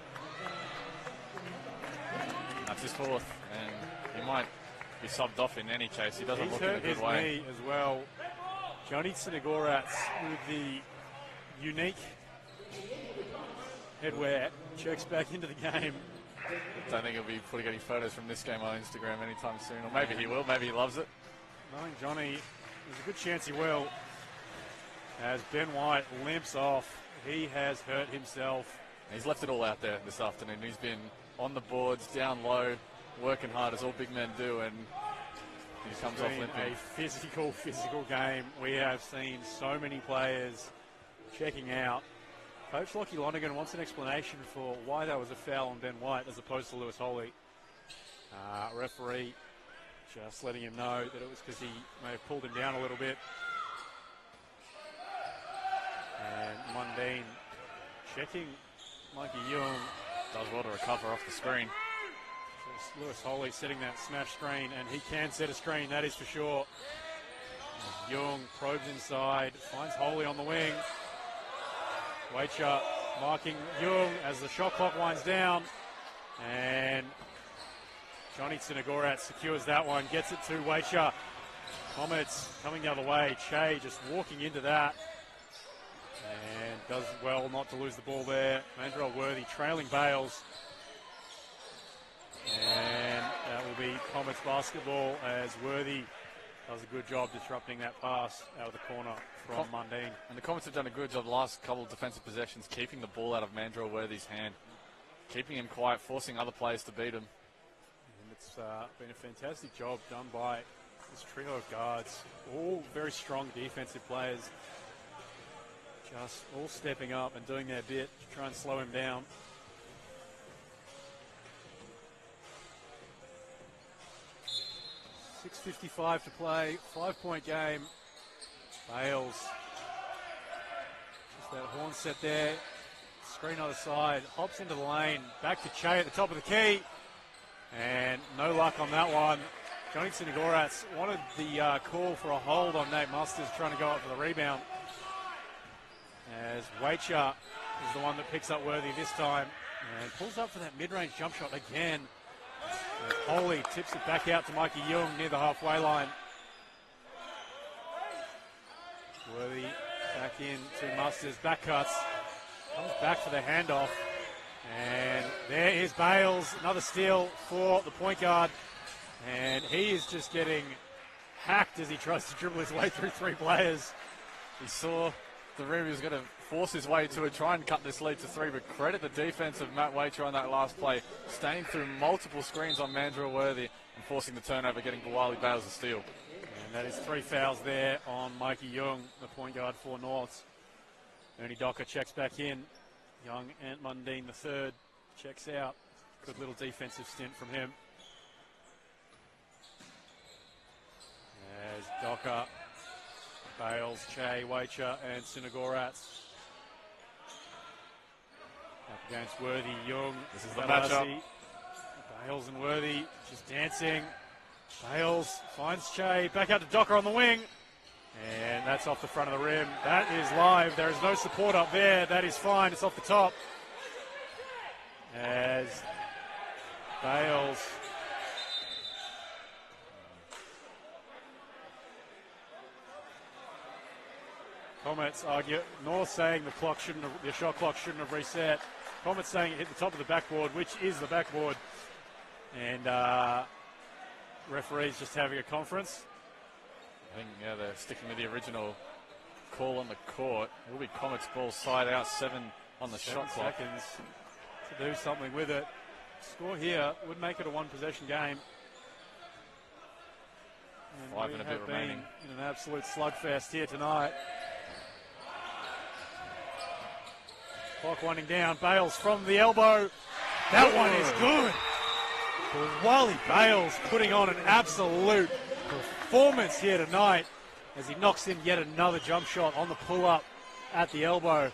That's his 4th, and he might be subbed off in any case. He doesn't look in a good way. He's hurt his knee as well. Johnny Sinagorats with the unique headwear checks back into the game. I don't think he'll be putting any photos from this game on Instagram anytime soon. Or maybe he will. Maybe he loves it. Knowing Johnny, there's a good chance he will. As Ben White limps off, he has hurt himself. He's left it all out there this afternoon. He's been on the boards, down low, working hard as all big men do, and he comes off limping. A physical game. We have seen so many players checking out. Coach Lockie Lonergan wants an explanation for why that was a foul on Ben White as opposed to Lewis Holy. Referee just letting him know that it was because he may have pulled him down a little bit. And Mundine checking Mikey Young. Does well to recover off the screen. Just Lewis Holy setting that smash screen, and he can set a screen, that is for sure. Young probes inside, finds Holy on the wing. Wacher marking Young as the shot clock winds down. And Johnny Sinagorats secures that one, gets it to Wacher. Comets coming the other way. Che just walking into that. And does well not to lose the ball there. Mandrell Worthy trailing Bales. And that will be Comets basketball as Worthy does a good job disrupting that pass out of the corner from Mundine. And the Comets have done a good job the last couple of defensive possessions, keeping the ball out of Mandrell Worthy's hand, keeping him quiet, forcing other players to beat him. And it's been a fantastic job done by this trio of guards, all very strong defensive players, just all stepping up and doing their bit to try and slow him down. .6:55 to play, 5-point game. Bales. Just that horn set there. Screen other side. Hops into the lane. Back to Che at the top of the key. And no luck on that one. Johnny Sinagorats wanted the call for a hold on Nate Musters, trying to go up for the rebound. As Wacher is the one that picks up Worthy this time. And pulls up for that mid-range jump shot again. And Holy tips it back out to Mikey Young near the halfway line. Worthy back in to Musters, back cuts, comes back for the handoff. And there is Bales, another steal for the point guard. And he is just getting hacked as he tries to dribble his way through 3 players. He saw the rim. He was going to force his way to it, try and cut this lead to 3, but credit the defense of Matt Waiter on that last play, staying through multiple screens on Mandrell Worthy and forcing the turnover, getting Bawali Bales a steal. And that is 3 fouls there on Mikey Young, the point guard for Norths. Ernie Docker checks back in. Young Ant Mundine, the third, checks out. Good little defensive stint from him. As Docker, Bales, Che, Waiter, and Sinagorats. Up against Worthy, Young. This is the matchup. Bales and Worthy just dancing. Bales finds Che, back out to Docker on the wing. And that's off the front of the rim. That is live. There is no support up there. That is fine. It's off the top. As Bales. Comets argue. North saying the shot clock shouldn't have reset. Comets saying it hit the top of the backboard, which is the backboard. And referees just having a conference. I think, yeah, they're sticking with the original call on the court. It will be Comets ball side out, 7 on the shot clock. Seconds to do something with it. Score here would make it a 1-possession game. And 5 and a bit remaining. In an absolute slugfest here tonight. Clock winding down. Bales from the elbow. That one is good. Wally Bales putting on an absolute performance here tonight as he knocks in yet another jump shot on the pull-up at the elbow.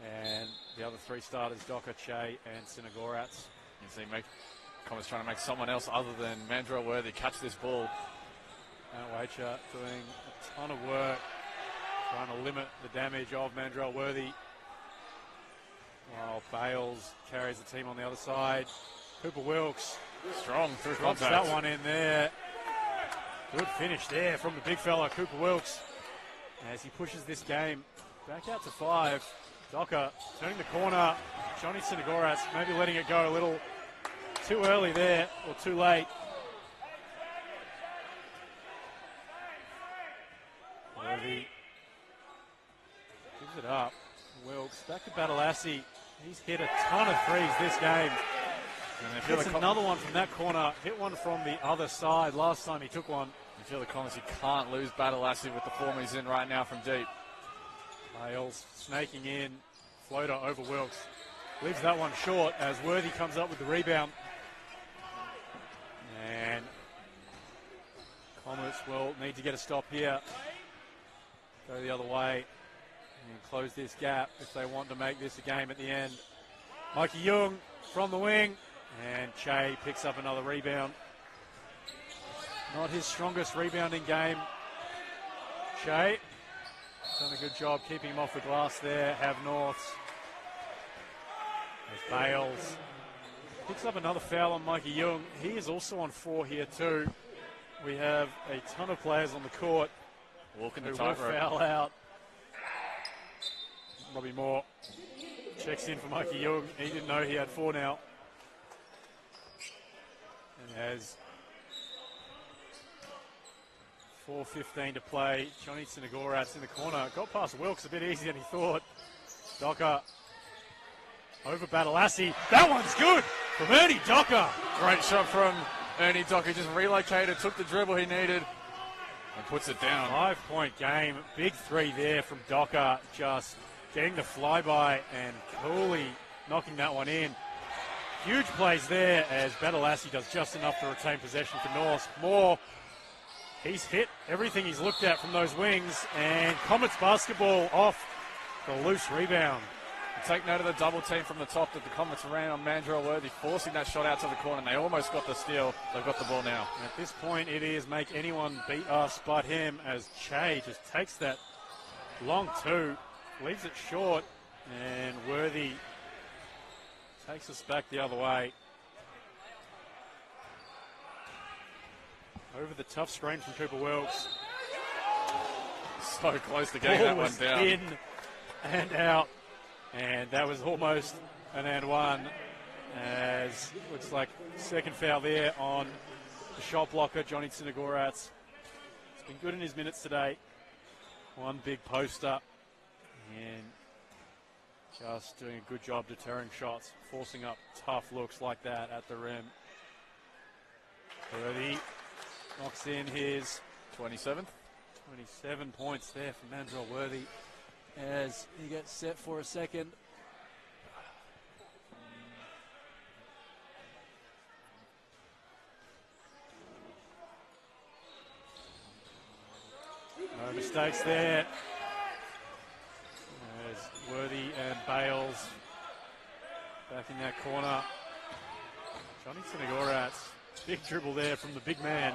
And the other 3 starters, Docker, Che, and Sinagorats. You see Comets trying to make someone else other than Mandrell Worthy catch this ball. Waiter doing a ton of work, trying to limit the damage of Mandrell Worthy. While Bales carries the team on the other side. Cooper Wilkes. Strong through drops contact. that one in there. Good finish there from the big fella, Cooper Wilkes. As he pushes this game back out to 5. Docker turning the corner. Johnny Sinagorats maybe letting it go a little too early there, or too late. Worthy gives it up. Wilkes back to Badalassi. He's hit a ton of threes this game. And hits another one from that corner. Hit one from the other side last time he took one. You feel the Comets, you can't lose Badalassi with the form he's in right now from deep. Bales snaking in. Floater over Wilkes. Leaves that one short as Worthy comes up with the rebound. And Comets will need to get a stop here. Go the other way and close this gap if they want to make this a game at the end. Mikey Young from the wing, and Che picks up another rebound. Not his strongest rebounding game. Che done a good job keeping him off the glass there. Have Norths. There's Bales. Picks up another foul on Mikey Young. He is also on 4 here too. We have a ton of players on the court walking the who will foul out. Robbie Moore checks in for Mikey Young. He didn't know he had 4 now. And has 4:15 to play. Johnny Sinagorats in the corner. Got past Wilkes a bit easier than he thought. Docker over Badalassi. That one's good from Ernie Docker. Great shot from Ernie Docker. Just relocated, took the dribble he needed, and puts it down. 5-point game. Big 3 there from Docker. Just getting the flyby and coolly knocking that one in. Huge plays there as Badalassi does just enough to retain possession for North. Moore, he's hit everything he's looked at from those wings, and Comets basketball off the loose rebound. Take note of the double team from the top that the Comets ran on Mandrell Worthy, forcing that shot out to the corner. And they almost got the steal. They've got the ball now. At this point, it is make anyone beat us but him, as Che just takes that long 2, leaves it short, and Worthy takes us back the other way. Over the tough screen from Cooper Wilkes. So close to getting that one down. In and out. And that was almost an and one, as looks like second foul there on the shot blocker, Johnny Sinagorats. been good in his minutes today. One big poster and just doing a good job deterring shots, forcing up tough looks like that at the rim. Worthy knocks in his 27th. 27 points there for Mandrell Worthy as he gets set for a second. No mistakes there. As Worthy and Bales back in that corner. Johnny Senegorat's big dribble there from the big man.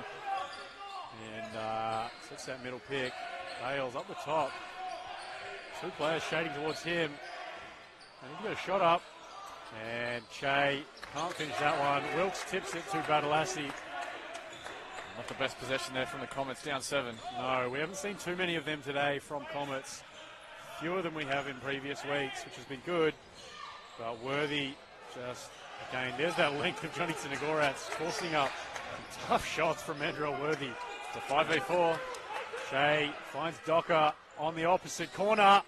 And sets that middle pick. Bales up the top. Two players shading towards him. And he's got a shot up. And Che can't finish that one. Wilkes tips it to Badalassi. Not the best possession there from the Comets, down 7. No, we haven't seen too many of them today from Comets. Fewer than we have in previous weeks, which has been good. But Worthy just, again, there's that length of Johnny Senegorat's forcing up some tough shots from Mandrell Worthy. It's a 5v4. Shea finds Docker on the opposite corner.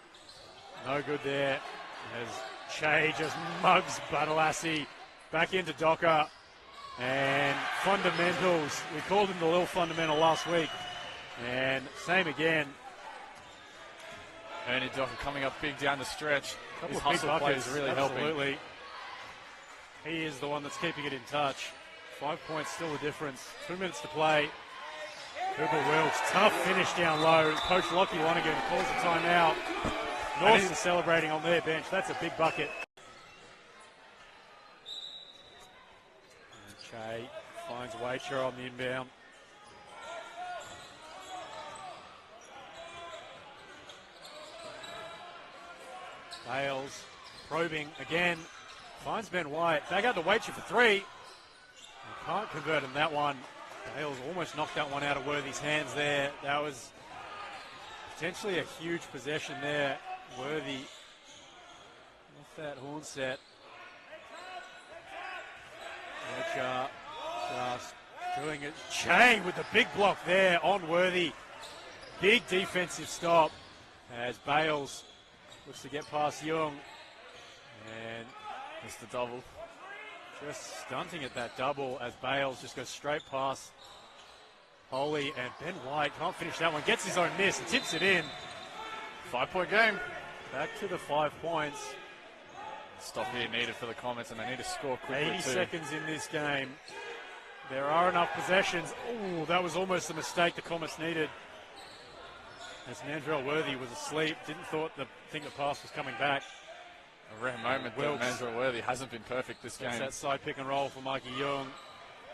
No good there as Shea just mugs Badalassi back into Docker. And fundamentals, we called him the little fundamental last week. And same again. Ernie Docker coming up big down the stretch. Couple His of big hustle play is buckets, really absolutely. helping. He is the one that's keeping it in touch. 5 points still the difference. 2 minutes to play. Cooper Wilkes, tough finish down low. Coach Lockie Lonergan calls a timeout. North is celebrating on their bench. That's a big bucket. And Che finds Waiter on the inbound. Bales probing again. Finds Ben White. Back out to Waiter for 3. And can't convert in that one. Bales almost knocked that one out of Worthy's hands there. That was potentially a huge possession there. Worthy off that horn set. Waiter just doing it. Che with the big block there on Worthy. Big defensive stop as Bales looks to get past Young. And it's the double. Just stunting at that double as Bales just goes straight past Holy, and Ben White can't finish that one. Gets his own miss and tips it in. 5-point game. Back to the 5 points. Stop here needed for the Comets, and they need to score quickly 80 too. seconds in this game. There are enough possessions. Oh, that was almost the mistake the Comets needed. As Mandrell Worthy was asleep, didn't think the pass was coming back. A rare moment that Mandrell Worthy hasn't been perfect this game. That side pick and roll for Mikey Young.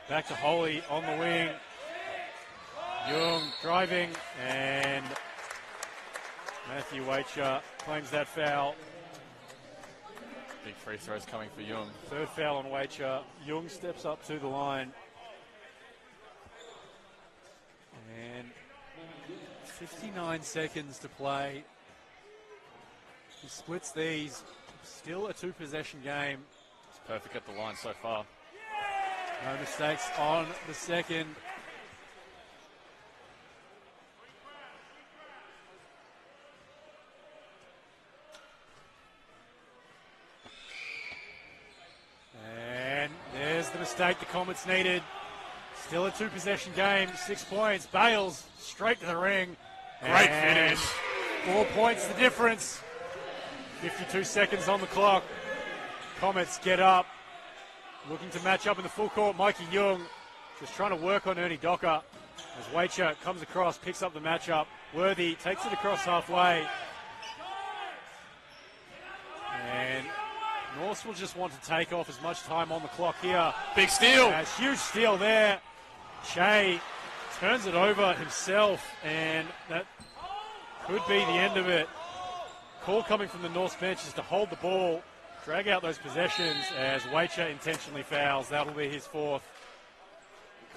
Back to Holy on the wing. Young driving, and Matthew Waiter claims that foul. Big free throws coming for Young. Third foul on Waiter. Young steps up to the line. And 59 seconds to play. He splits these. Still a 2-possession game. It's perfect at the line so far. No mistakes on the second. And there's the mistake the Comets needed. Still a 2-possession game. 6 points. Bales straight to the ring. Great finish. 4 points the difference. 52 seconds on the clock. Comets get up. Looking to match up in the full court. Mikey Young just trying to work on Ernie Docker. As Waiter comes across, picks up the matchup. Worthy takes it across halfway. And Norse will just want to take off as much time on the clock here. Big steal. Huge steal there. Che turns it over himself, and that could be the end of it. Call coming from the Norse bench is to hold the ball, drag out those possessions as Waiter intentionally fouls. That'll be his 4th.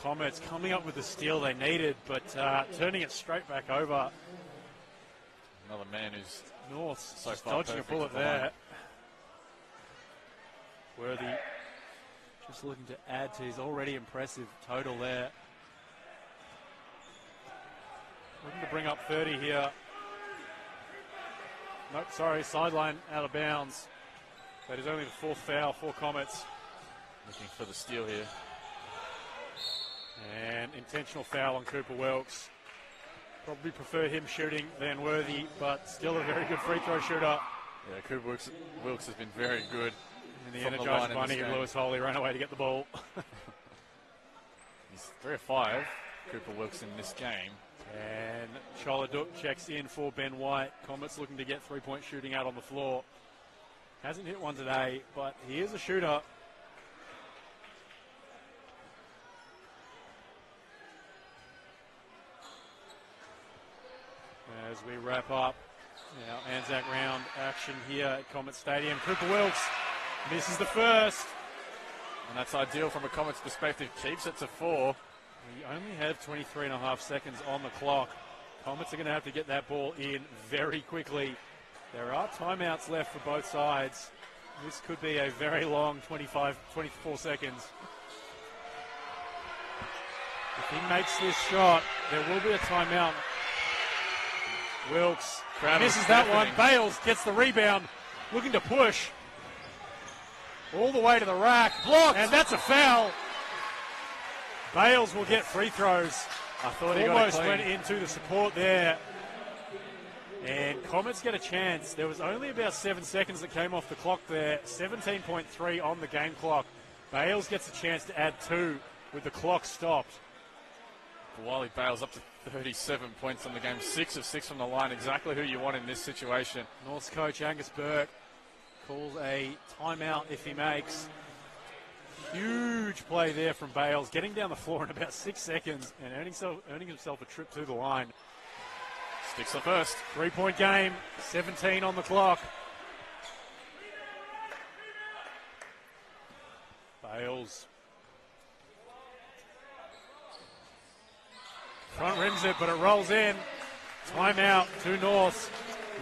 Comets coming up with the steal they needed, but turning it straight back over. Another man who's North so just far dodging a bullet there. Worthy just looking to add to his already impressive total there. bring up 30 here. Nope, sorry, sideline out of bounds. That is only the fourth foul for Comets. Looking for the steal here. And intentional foul on Cooper Wilkes. Probably prefer him shooting than Worthy, but still a very good free throw shooter. Yeah, Cooper Wilkes has been very good. And the Energized Bunny of Lewis Holley ran away to get the ball. He's 3 of 5, Cooper Wilkes in this game. And Choladuk checks in for Ben White. Comets looking to get three-point shooting out on the floor. Hasn't hit one today, but he is a shooter. As we wrap up our Anzac round action here at Comet Stadium, Cooper Wilkes misses the first. And that's ideal from a Comets perspective. Keeps it to 4. We only have 23 and a half seconds on the clock. Comets are going to have to get that ball in very quickly. There are timeouts left for both sides. This could be a very long 24 seconds. If he makes this shot, there will be a timeout. Wilkes misses that one. Bales gets the rebound, looking to push all the way to the rack. Blocked, and that's a foul. Bales will get free throws. I thought he almost got it went into the support there. And Comets get a chance. There was only about 7 seconds that came off the clock there. 17.3 on the game clock. Bales gets a chance to add 2 with the clock stopped. Wally Bales up to 37 points on the game. 6 of 6 from the line. Exactly who you want in this situation. North's coach Angus Burke calls a timeout if he makes. Huge play there from Bales, getting down the floor in about 6 seconds and earning himself a trip to the line. Sticks the first. 3-point game, 17 on the clock. Bales. Front rims it, but it rolls in. Timeout to North.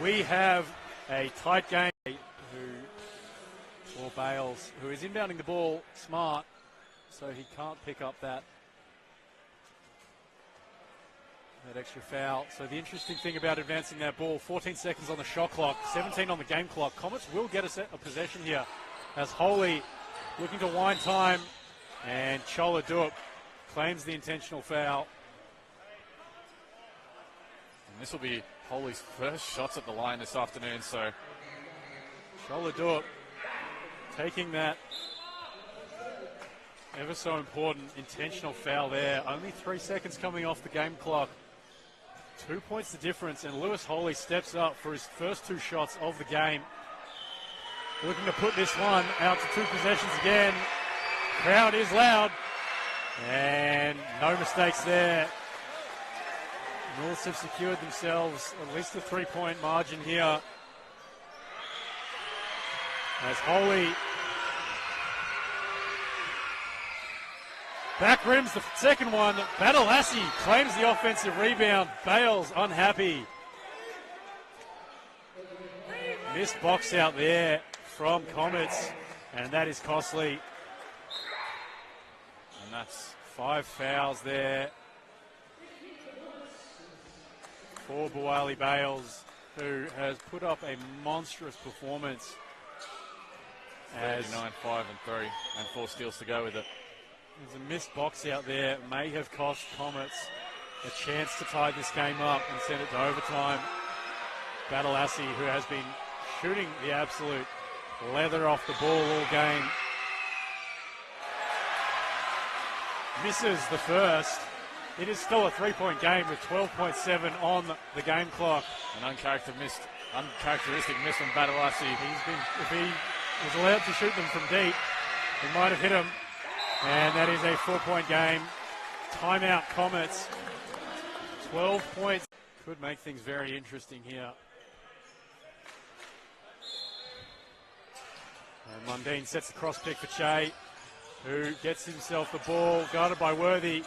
We have a tight game. Or Bales, who is inbounding the ball smart, so he can't pick up that extra foul. So the interesting thing about advancing that ball, 14 seconds on the shot clock, 17 on the game clock. Comets will get a possession here as Holy looking to wind time, and Choladuk claims the intentional foul. And this will be Holy's first shots at the line this afternoon, so Choladuk taking that ever so important intentional foul there. Only 3 seconds coming off the game clock. 2 points the difference, and Lewis Holy steps up for his first 2 shots of the game. Looking to put this one out to 2 possessions again. Crowd is loud, and no mistakes there. Norths have secured themselves at least a 3-point margin here. As Holy back rims the second one. Badalassi claims the offensive rebound. Bales unhappy. Missed box out there from Comets, and that is costly. and that's 5 fouls there for Buwali Bales, who has put up a monstrous performance. 39, 5 and 3, and 4 steals to go with it. There's a missed box out there, may have cost Comets a chance to tie this game up and send it to overtime. Badalassi, who has been shooting the absolute leather off the ball all game, misses the first. It is still a 3-point game with 12.7 on the game clock. An uncharacteristic miss from Badalassi. If he was allowed to shoot them from deep, he might have hit them. And that is a 4-point game. Timeout Comets. 12 points. Could make things very interesting here. And Mundine sets the cross pick for Che, who gets himself the ball, guarded by Worthy.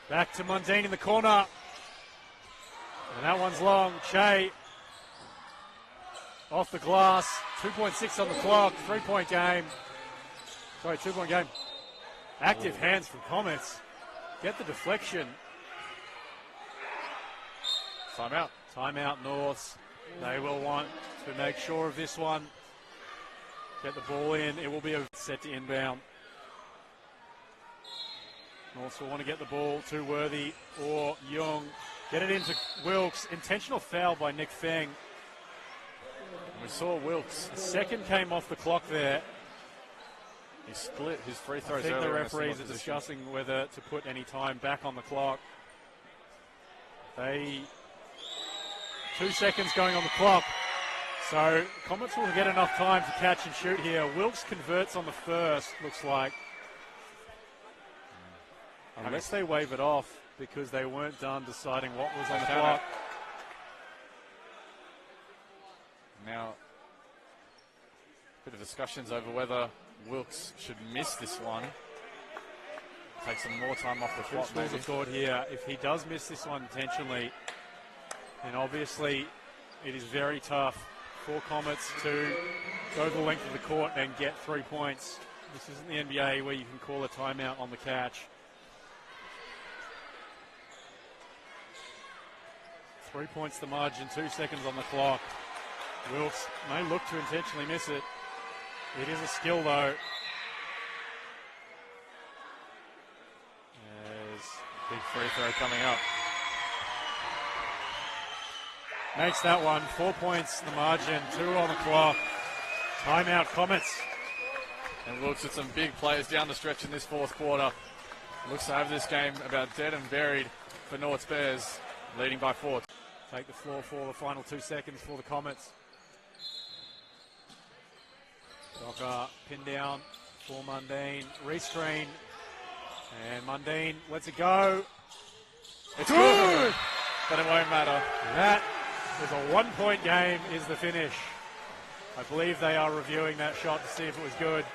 Back to Mundine in the corner. And that one's long. Che off the glass. 2.6 on the clock. 3-point game. Sorry, 2-point game. Active hands from Comets. Get the deflection. Timeout. Timeout, Norths. They will want to make sure of this one. Get the ball in. It will be a set to inbound. Norths will want to get the ball to Worthy or Young. Get it into Wilkes. Intentional foul by Nick Feng. We saw Wilkes. The second came off the clock there. He split his free throws. I think the referees are discussing whether to put any time back on the clock. 2 seconds going on the clock. So Comets will get enough time to catch and shoot here. Wilkes converts on the first, looks like. Unless they wave it off because they weren't done deciding what was on the clock. Now, bit of discussions over whether Wilkes should miss this one. Take some more time off the clock. Schools of thought here. If he does miss this one intentionally, then obviously it is very tough for Comets to go the length of the court and get 3 points. This isn't the NBA where you can call a timeout on the catch. 3 points the margin, 2 seconds on the clock. Wilkes may look to intentionally miss it. It is a skill though. There's big free throw coming up. Makes that one. 4 points the margin, 2 on the clock. Timeout Comets. And looks at some big players down the stretch in this fourth quarter. Looks to have this game about dead and buried for North's Bears, leading by 4. Take the floor for the final 2 seconds for the Comets. Docker pinned down for Mundine. Rescreen. And Mundine lets it go. It's good! But it won't matter. That was a 1 point game is the finish. I believe they are reviewing that shot to see if it was good.